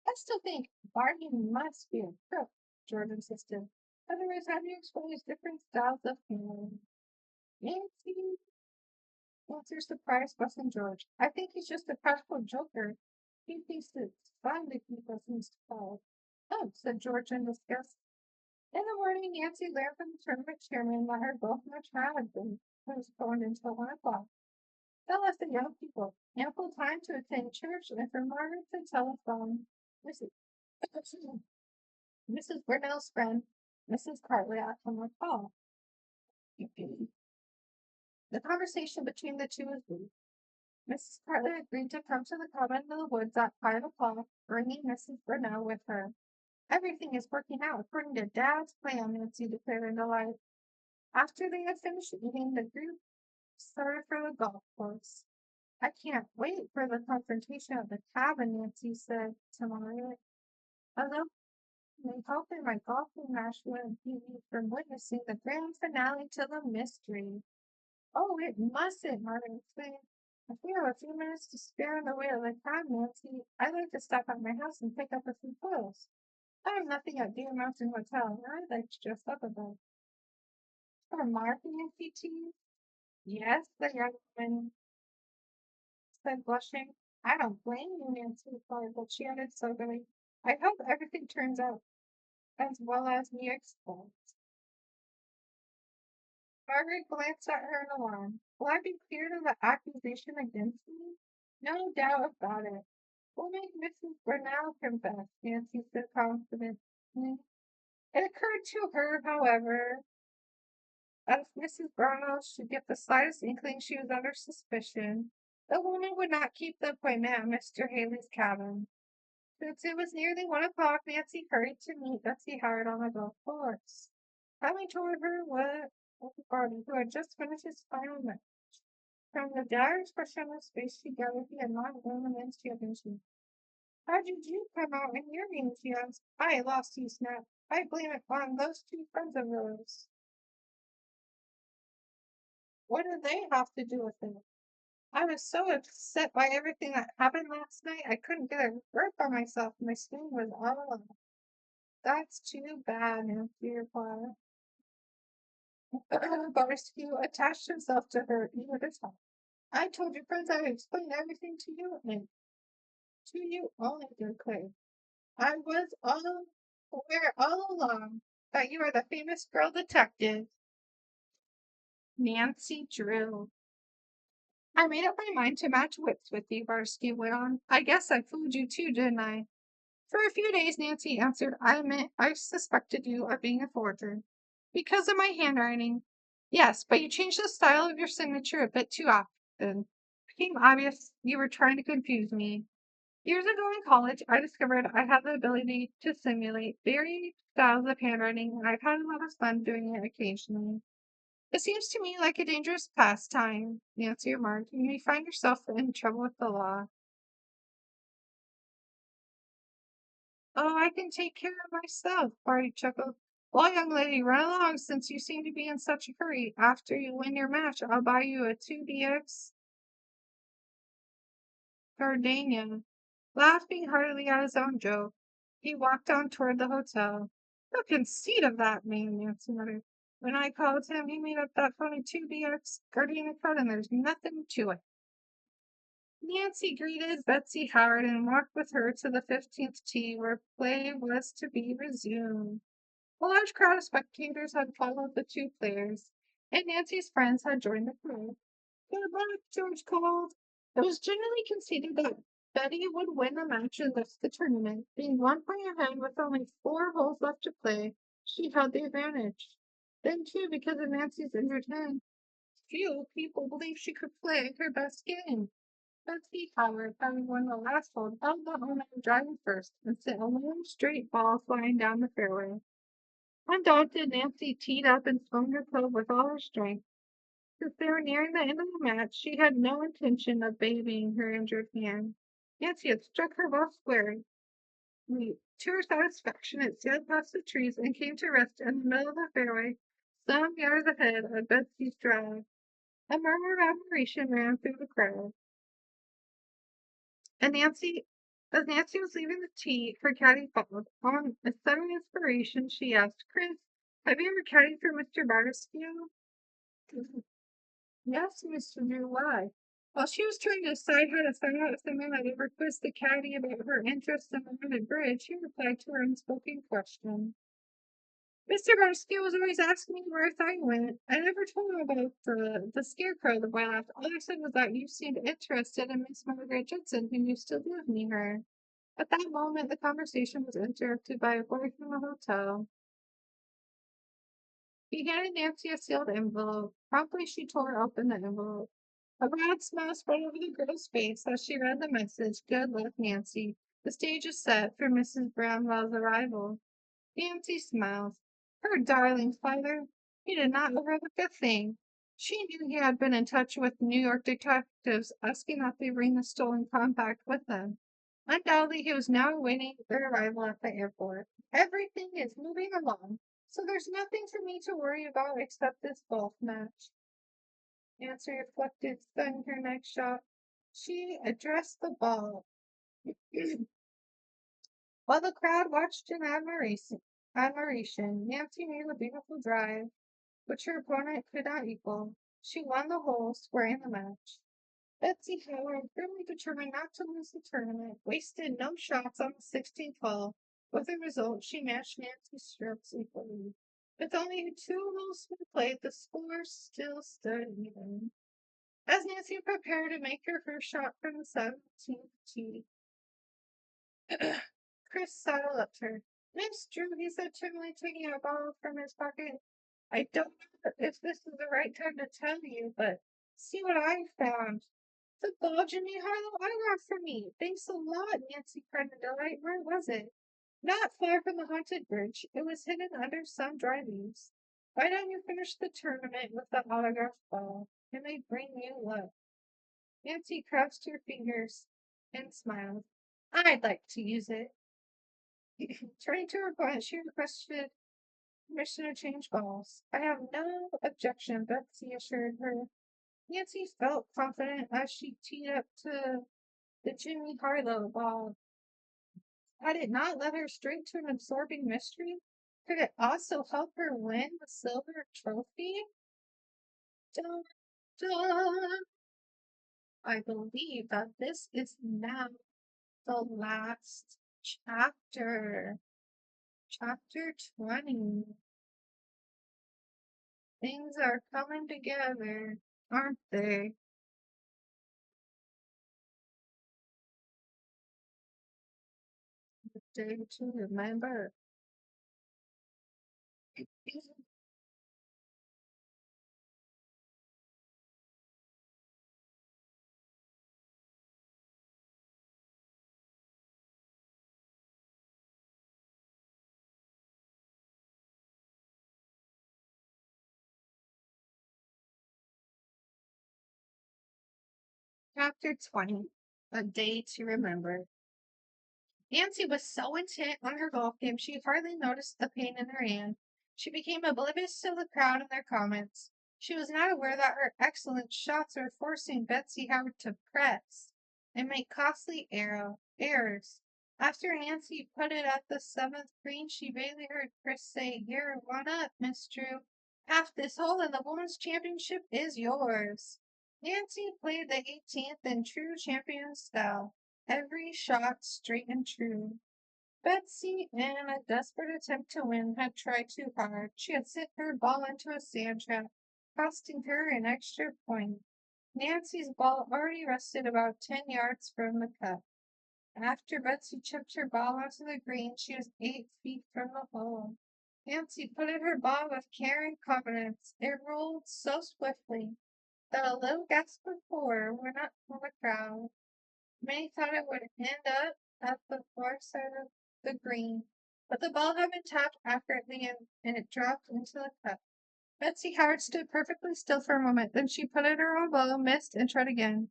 I still think Barney must be a crook, George insisted. Otherwise, how do you explain his different styles of humor? Nancy answers surprised Bess and George. I think he's just a practical joker. He thinks it's fun to keep us installed. Oh, said George in disgust. In the morning, Nancy learned from the tournament chairman that her golf match had been postponed until 1 o'clock. That left the young people ample time to attend church and for Margaret to telephone Mrs. Mrs. Burnell's friend, Mrs. Cartley, at Hemlock Hall. The conversation between the two was brief. Mrs. Cartley agreed to come to the cabin in the woods at 5 o'clock, bringing Mrs. Burnell with her. Everything is working out according to Dad's plan, Nancy declared in delight. After they had finished eating, the group started for the golf course. I can't wait for the confrontation at the cabin, Nancy said to Margaret. Although I hope in my golfing match will impede me from witnessing the grand finale to the mystery. Oh, it mustn't, Margaret exclaimed. If we have a few minutes to spare on the way to the cab, Nancy, I'd like to stop at my house and pick up a few clothes. I have nothing at Deer Mountain Hotel, and I'd like to dress up a bit. For Mark, Nancy teased. Yes, the young woman said, blushing. I don't blame you, Nancy replied, but she added soberly, I hope everything turns out as well as we expect. Margaret glanced at her in alarm. Will I be cleared of the accusation against me? No doubt about it. We'll make Mrs. Burnell confess, Nancy said confidently. It occurred to her, however, that if Mrs. Burnell should get the slightest inkling she was under suspicion, the woman would not keep the appointment at Mr. Haley's cabin. Since it was nearly 1 o'clock, Nancy hurried to meet Betsy Howard on the golf course. Coming toward her was Barty, who had just finished his final match. From the dire expression on his face, she gathered he had not won the men's championship. How did you come out in your game? She asked. I lost, he snapped. I blame it on those two friends of yours. What do they have to do with it? I was so upset by everything that happened last night, I couldn't get a grip on myself. My swing was all alone. That's too bad, Nancy replied. Barsky attached himself to her ear to talk. I told your friends I would explain everything to you, and to you only, dear Clay. I was all aware all along that you are the famous girl detective, Nancy Drew. I made up my mind to match wits with you, Barsky went on. I guess I fooled you too, didn't I? For a few days, Nancy answered, I admit I suspected you of being a forger. Because of my handwriting. Yes, but you changed the style of your signature a bit too often. It became obvious you were trying to confuse me. Years ago in college, I discovered I had the ability to simulate varied styles of handwriting, and I've had a lot of fun doing it occasionally. It seems to me like a dangerous pastime, Nancy remarked. You may find yourself in trouble with the law. Oh, I can take care of myself, Barty chuckled. Well, young lady, run along since you seem to be in such a hurry. After you win your match, I'll buy you a 2DX Gardenia. Laughing heartily at his own joke, he walked on toward the hotel. The conceit of that man, Nancy muttered. When I called him, he made up that phony 2DX Gardenia card, and there's nothing to it. Nancy greeted Betsy Howard and walked with her to the 15th tee where play was to be resumed. A large crowd of spectators had followed the two players, and Nancy's friends had joined the crowd. Good luck, George called. It was generally conceded that Betty would win the match and lift the tournament. Being 1 point ahead with only 4 holes left to play, she held the advantage. Then, too, because of Nancy's injured hand, few people believed she could play her best game. Betsy Howard, having won the last hole, held the home and driving first and sent a long straight ball flying down the fairway. Undaunted, Nancy teed up and swung her club with all her strength. Since they were nearing the end of the match, she had no intention of babying her injured hand. Nancy had struck her ball squarely. To her satisfaction, it sailed past the trees and came to rest in the middle of the fairway, some yards ahead of Betsy's drive. A murmur of admiration ran through the crowd. And as Nancy was leaving the tee, her caddy followed. On a sudden inspiration, she asked, Chris, have you ever caddied for Mr. Barterskew? Yes, Mr. Drew, why? While she was trying to decide how to find out if the man had ever quizzed the caddy about her interest in the London Bridge, he replied to her unspoken question. Mr. Barterskew was always asking me where I thought you went. I never told him about the scarecrow, the boy laughed. All I said was that you seemed interested in Miss Margaret Judson, whom you still live near her. At that moment, the conversation was interrupted by a boy from the hotel. He handed Nancy a sealed envelope. Promptly, she tore open the envelope. A broad smile spread over the girl's face as she read the message. Good luck, Nancy. The stage is set for Mrs. Brownwell's arrival. Nancy smiled. Her darling father. He did not overlook a thing. She knew he had been in touch with New York detectives, asking that they bring the stolen compact with them. Undoubtedly, he was now awaiting their arrival at the airport. Everything is moving along, so there's nothing for me to worry about except this golf match. Nancy reflected, studying her next shot. She addressed the ball while the crowd watched in admiration. Nancy made a beautiful drive, which her opponent could not equal. She won the hole, squaring the match. Betsy Howard, firmly determined not to lose the tournament, wasted no shots on the 16th hole. With the result, she matched Nancy's strokes equally. With only 2 holes to be played, the score still stood even. As Nancy prepared to make her first shot from the 17th tee, Chris sidled up to her. Miss Drew, he said, timidly taking a ball from his pocket. I don't know if this is the right time to tell you, but see what I found. The ball Jimmy Harlow autograph for me. Thanks a lot, Nancy cried in delight. Where was it? Not far from the haunted bridge. It was hidden under some dry leaves. Why don't you finish the tournament with the autograph ball? It may bring you luck. Nancy crossed her fingers and smiled. I'd like to use it. Turning to her opponent, she requested permission to change balls. I have no objection, Betsy assured her. Nancy felt confident as she teed up to the Jimmy Harlow ball. Had it not led her straight to an absorbing mystery? Could it also help her win the silver trophy? Dun, dun. I believe that this is now the last chapter. Chapter 20. Things are coming together, aren't they? Day to remember. Chapter 20. A day to remember. Nancy was so intent on her golf game she hardly noticed the pain in her hand. She became oblivious to the crowd and their comments. She was not aware that her excellent shots were forcing Betsy Howard to press and make costly errors. After Nancy put it at the 7th green, she vaguely heard Chris say, You're one up, Miss Drew. Half this hole and the women's championship is yours. Nancy played the 18th in true champion style. Every shot straight and true. Betsy, in a desperate attempt to win, had tried too hard. She had sent her ball into a sand trap, costing her an extra point. Nancy's ball already rested about 10 yards from the cup. After Betsy chipped her ball onto the green, she was 8 feet from the hole. Nancy put in her ball with care and confidence. It rolled so swiftly that a low gasp of horror went up from the crowd. Many thought it would end up at the far side of the green, but the ball had been tapped accurately and it dropped into the cup. Betsy Howard stood perfectly still for a moment, then she put in her own ball, missed, and tried again.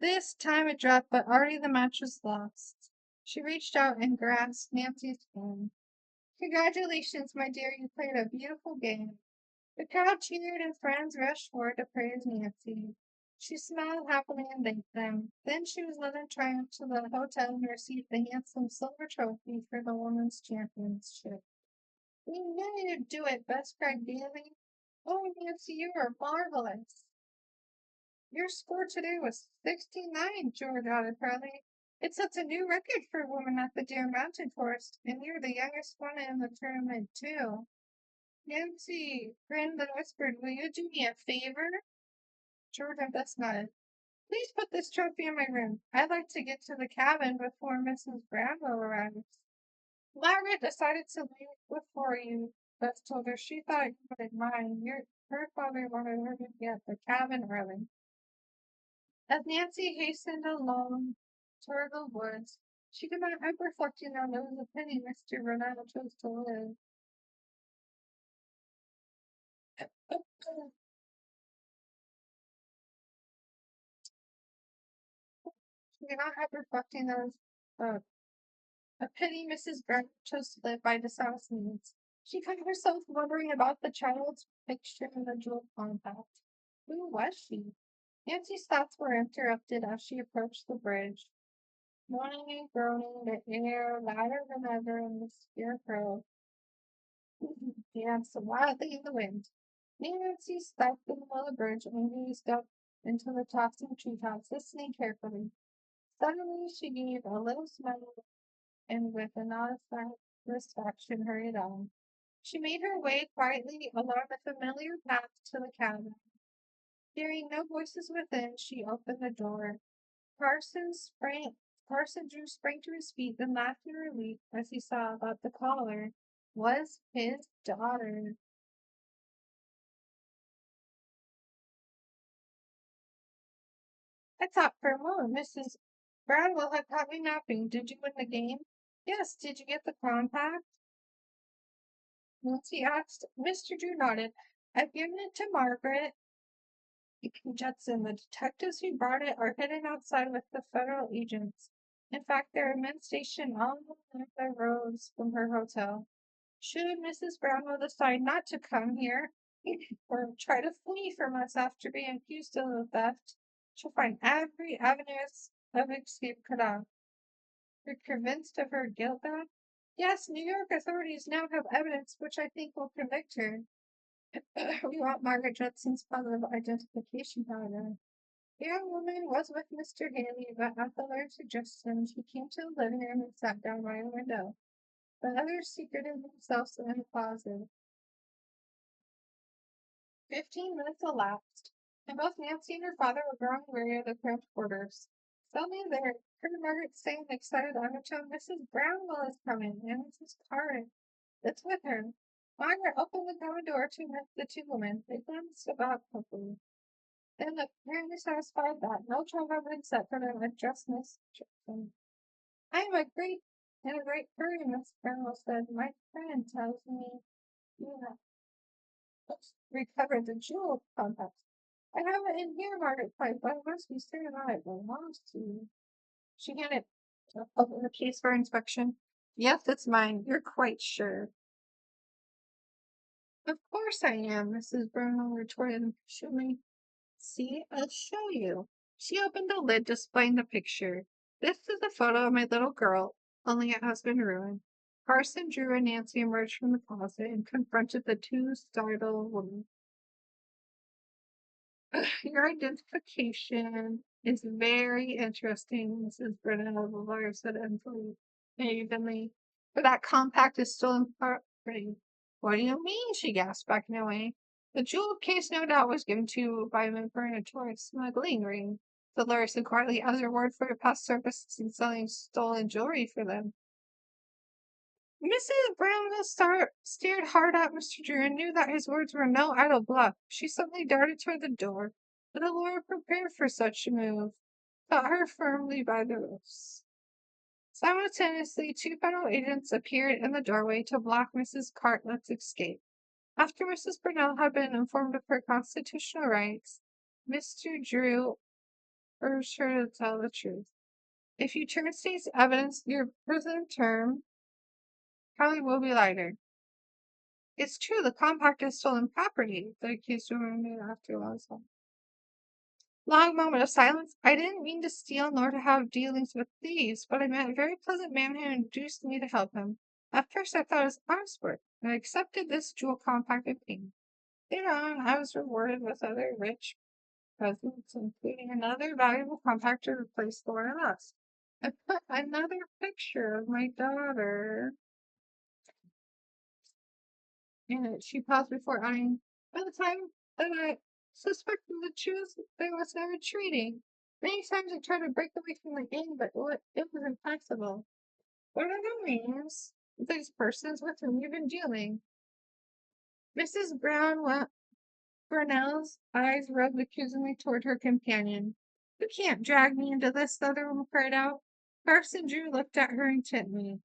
This time it dropped, but already the match was lost. She reached out and grasped Nancy's hand. Congratulations, my dear, you played a beautiful game. The crowd cheered and friends rushed forward to praise Nancy. She smiled happily and thanked them. Then she was led in triumph to the hotel and received the handsome silver trophy for the women's championship. We knew you'd do it, Bess cried gaily. Oh, Nancy, you are marvelous. Your score today was 69, George added proudly. It sets a new record for a woman at the Deer Mountain Forest, and you're the youngest one in the tournament, too. Nancy grinned and whispered, Will you do me a favor? George and Bess nodded. Please put this trophy in my room. I'd like to get to the cabin before Mrs. Granville arrives. Margaret decided to leave before you, Bess told her. She thought you would mind. Her father wanted her to get the cabin early. As Nancy hastened along toward the woods, she could not help reflecting on it was a pity Mr. Ronaldo chose to live. She could not help reflecting that it was a pity Mrs. Grant chose to live by dishonest means. She found herself wondering about the child's picture in the jewel compact. Who was she? Nancy's thoughts were interrupted as she approached the bridge. Moaning and groaning, the air louder than ever, and the scarecrow danced wildly in the wind. Nancy stopped in the middle of the bridge and gazed up into the tossing treetops, listening carefully. Suddenly she gave a little smile and with a nod of satisfaction hurried on. She made her way quietly along the familiar path to the cabin. Hearing no voices within, she opened the door. Carson sprang Carson Drew sprang to his feet, then laughed in relief as he saw that the caller was his daughter. I thought for a moment Mrs. Bradwell had caught me napping. Did you win the game? Yes. Did you get the compact? Nancy asked. Mr. Drew nodded. I've given it to Margaret Judson. The detectives who brought it are hidden outside with the federal agents. In fact, there are men stationed all along the roads from her hotel. Should Mrs. Brownlow decide not to come here or try to flee from us after being accused of the theft, she'll find every avenue of escape cut off. You're convinced of her guilt, then? Yes, New York authorities now have evidence which I think will convict her. We want Margaret Judson's positive identification, however. The young woman was with Mr. Haley, but at the lawyer's suggestion, she came to the living room and sat down by the window. The others secreted themselves in the closet. 15 minutes elapsed, and both Nancy and her father were growing weary of the cramped quarters. Suddenly they heard Margaret say in an excited undertone, Mrs. Brownwell is coming, and Mrs. Carter is with her. Margaret opened the cabin door to admit the two women. They glanced about quickly. Then, apparently satisfied that no trouble had been set for them, addressed Miss Jackson. I am in a great hurry, Miss Brownwell said. My friend tells me you have recovered the jewel compact. I have it in here, Margaret replied, but I must be certain that it belongs to you. She handed open the case for inspection. Yes, it's mine. You're quite sure. Of course I am, Mrs. Brownell retorted impatiently. See, I'll show you. She opened the lid, displaying the picture. This is a photo of my little girl, only it has been ruined. Carson, Drew, and Nancy emerged from the closet and confronted the two startled women. Your identification is very interesting, Mrs. Brennan, the lawyer said evenly. But that compact is still in property. What do you mean? She gasped, backing away. The jewel case, no doubt, was given to you by a member in a tourist smuggling ring. The lawyer said quietly, as a reward for your past services in selling stolen jewelry for them. Mrs. Brownell stared hard at Mr. Drew and knew that his words were no idle bluff. She suddenly darted toward the door, but the lawyer, prepared for such a move, caught her firmly by the wrists. Simultaneously, two federal agents appeared in the doorway to block Mrs. Cartlett's escape. After Mrs. Burnell had been informed of her constitutional rights, Mr. Drew urged her to tell the truth. If you turn state's evidence, your prison term probably will be lighter. It's true, the compact is stolen property, the accused woman made after a long moment of silence. I didn't mean to steal nor to have dealings with thieves, but I met a very pleasant man who induced me to help him. At first I thought it was honest work, and I accepted this jewel compact in payment. Later on, I was rewarded with other rich presents, including another valuable compact to replace the one I lost. I put another picture of my daughter in it. She paused before adding, by the time that I suspected the truth, there was no retreating. Many times I tried to break away from the game, but it was impossible. What are the names of these persons with whom you've been dealing? Mrs. Brunel's eyes rubbed accusingly toward her companion. You can't drag me into this, the other woman cried out. Carson Drew looked at her intently.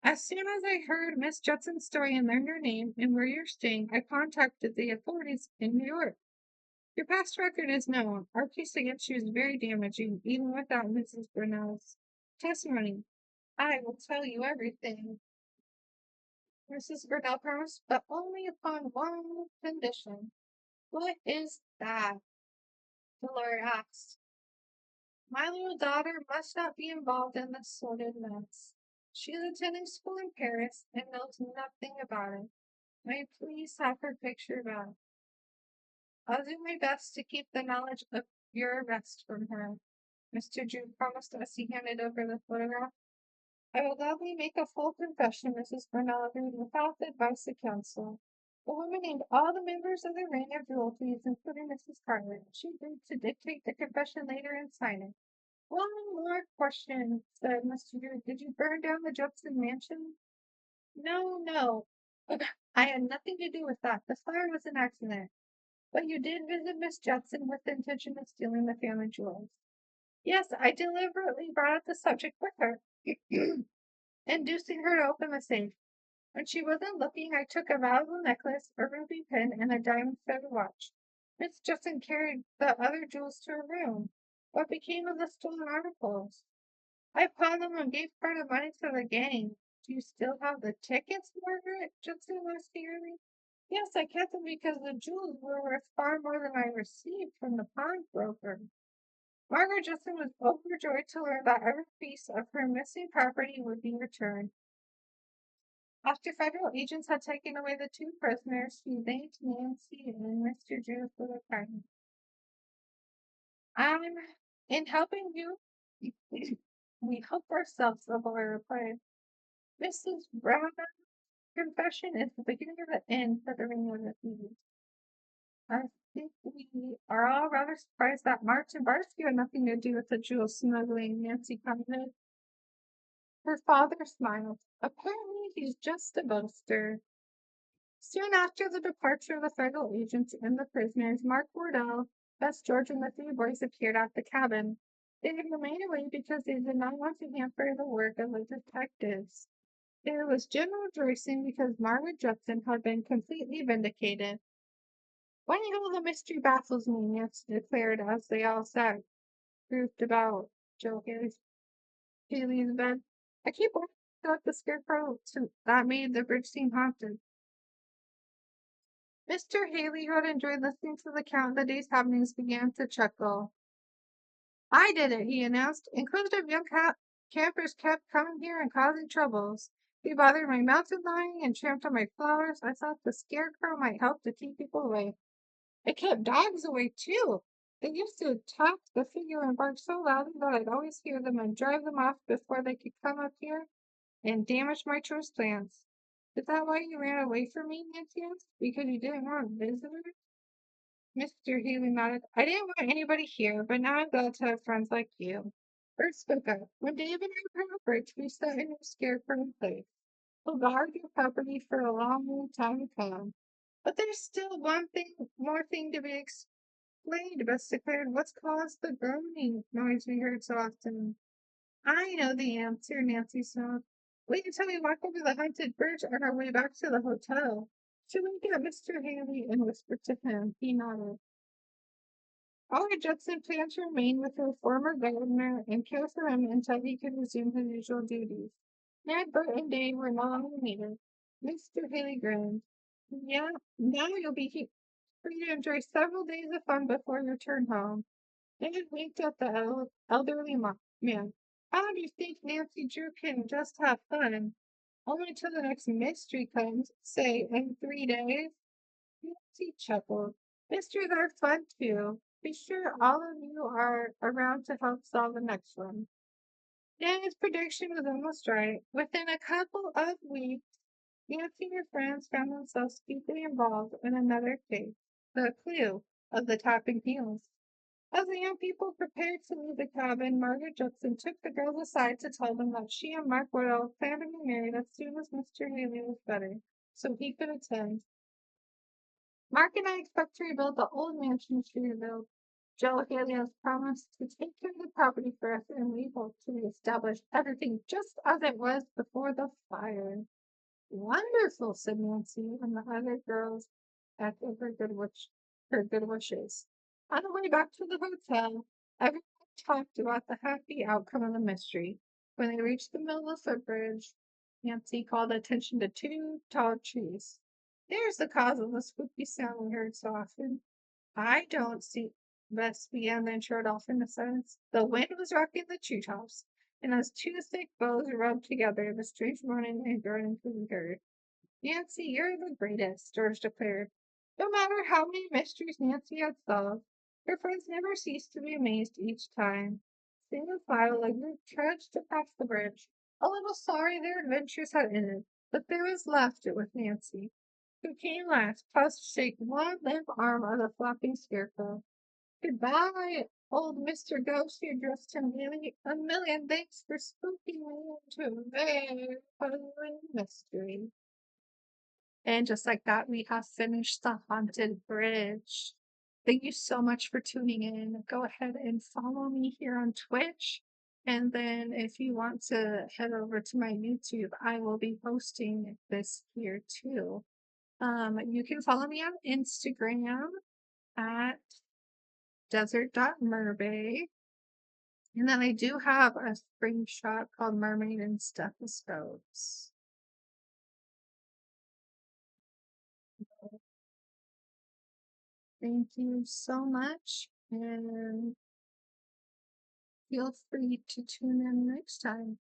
As soon as I heard Miss Judson's story and learned her name and where you're staying, I contacted the authorities in New York. Your past record is known. Our case against you is very damaging, even without Mrs. Brunel's testimony. I will tell you everything, Mrs. Brunel promised, but only upon one condition. What is that? the lawyer asked. My little daughter must not be involved in this sordid mess. She is attending school in Paris and knows nothing about it. May I please have her picture back? I'll do my best to keep the knowledge of your arrest from her, Mr. Drew promised as he handed over the photograph. I will gladly make a full confession, Mrs. Bernard, without the advice of counsel. The woman named all the members of the ring of jewelties, including Mrs. Carter. She agreed to dictate the confession later and sign it. One more question, said Mr. Drew. Did you burn down the Judson mansion? No, no. I had nothing to do with that. The fire was an accident. But you did visit Miss Judson with the intention of stealing the family jewels. Yes, I deliberately brought up the subject with her, inducing her to open the safe. When she wasn't looking, I took a valuable necklace, a ruby pin, and a diamond studded watch. Miss Judson carried the other jewels to her room. What became of the stolen articles? I pawned them and gave part of the money to the gang. Do you still have the tickets, Margaret? Judson asked eagerly. Yes, I kept them because the jewels were worth far more than I received from the pawnbroker. Margaret Judson was overjoyed to learn that every piece of her missing property would be returned. After federal agents had taken away the two prisoners, she thanked Nancy and Mr. Drew for their kindness. I'm in helping you. We help ourselves, the lawyer replied. Mrs. Brown's confession is the beginning of the end for the ring of the thieves. I think we are all rather surprised that Martin Barsky had nothing to do with the jewel smuggling, Nancy commented. Her father smiled. Apparently, he's just a boaster. Soon after the departure of the federal agents and the prisoners, Mark Wardell, Bess George, and the three boys appeared at the cabin. They had remained away because they did not want to hamper the work of the detectives. There was general rejoicing because Margaret Judson had been completely vindicated. Funny how the mystery baffles me, Nancy declared as they all sat grouped about Joe Haley's bed. I keep wondering about the scarecrow that made the bridge seem haunted. Mr. Haley, who had enjoyed listening to the account of the day's happenings, began to chuckle. I did it, he announced. Inquisitive young campers kept coming here and causing troubles. They bothered my mountain lion and tramped on my flowers. I thought the scarecrow might help to keep people away. It kept dogs away, too. They used to attack the figure and bark so loudly that I'd always hear them and drive them off before they could come up here and damage my choice plants. Is that why you ran away from me, Nancy asked? Because you didn't want visitors? Mr. Haley nodded. I didn't want anybody here, but now I'm glad to have friends like you. Bert spoke up. When Dave and I were on a bridge, we set a new scarecrow in place. We'll guard your property for a long time to come. But there's still more thing to be explained, Bess declared. What's caused the groaning noise we heard so often? I know the answer, Nancy smiled. Wait until we walk over the haunted bridge on our way back to the hotel. She winked at Mr. Haley and whispered to him. He nodded. Oliver Judson planned to remain with her former gardener and care for him until he could resume his usual duties. Ned, Bert, and Dave were no longer needed. Mr. Haley grinned. Yeah, now you'll be free to enjoy several days of fun before your return home. Ned winked at the elderly man. How do you think Nancy Drew can just have fun? Only till the next mystery comes, say, in 3 days. Nancy chuckled. Mysteries are fun too. Be sure all of you are around to help solve the next one. Danny's prediction was almost right. Within a couple of weeks, Nancy and her friends found themselves deeply involved in another case, the clue of the tapping heels. As the young people prepared to leave the cabin, Margaret Judson took the girls aside to tell them that she and Mark Woodall planned to be married as soon as Mr. Haley was better, so he could attend. Mark and I expect to rebuild the old mansion she rebuilt. Joe Haley has promised to take care of the property for us, and we hope to reestablish everything just as it was before the fire. Wonderful, said Nancy, and the other girls echoed her good wishes. On the way back to the hotel, everyone talked about the happy outcome of the mystery. When they reached the middle of the footbridge, Nancy called attention to two tall trees. There's the cause of the spooky sound we heard so often. I don't see Bess began, then trod off in the silence. The wind was rocking the treetops, and as two thick bows rubbed together, the strange moaning and groaning could be heard. Nancy, you're the greatest, George declared. No matter how many mysteries Nancy had solved, her friends never ceased to be amazed each time. Single file, the group trudged across the bridge, a little sorry their adventures had ended, but there was laughter with Nancy, who came last, paused to shake one limp arm of the flopping scarecrow. Goodbye, old Mr. Ghost, you addressed him gaily. A million thanks for spooking me into a very puzzling mystery. And just like that, we have finished the Haunted Bridge. Thank you so much for tuning in. Go ahead and follow me here on Twitch. And then if you want to head over to my YouTube, I will be posting this here too. You can follow me on Instagram at desert.merbay. And then I do have a screenshot called Mermaid and Stethoscopes. Thank you so much, and feel free to tune in next time.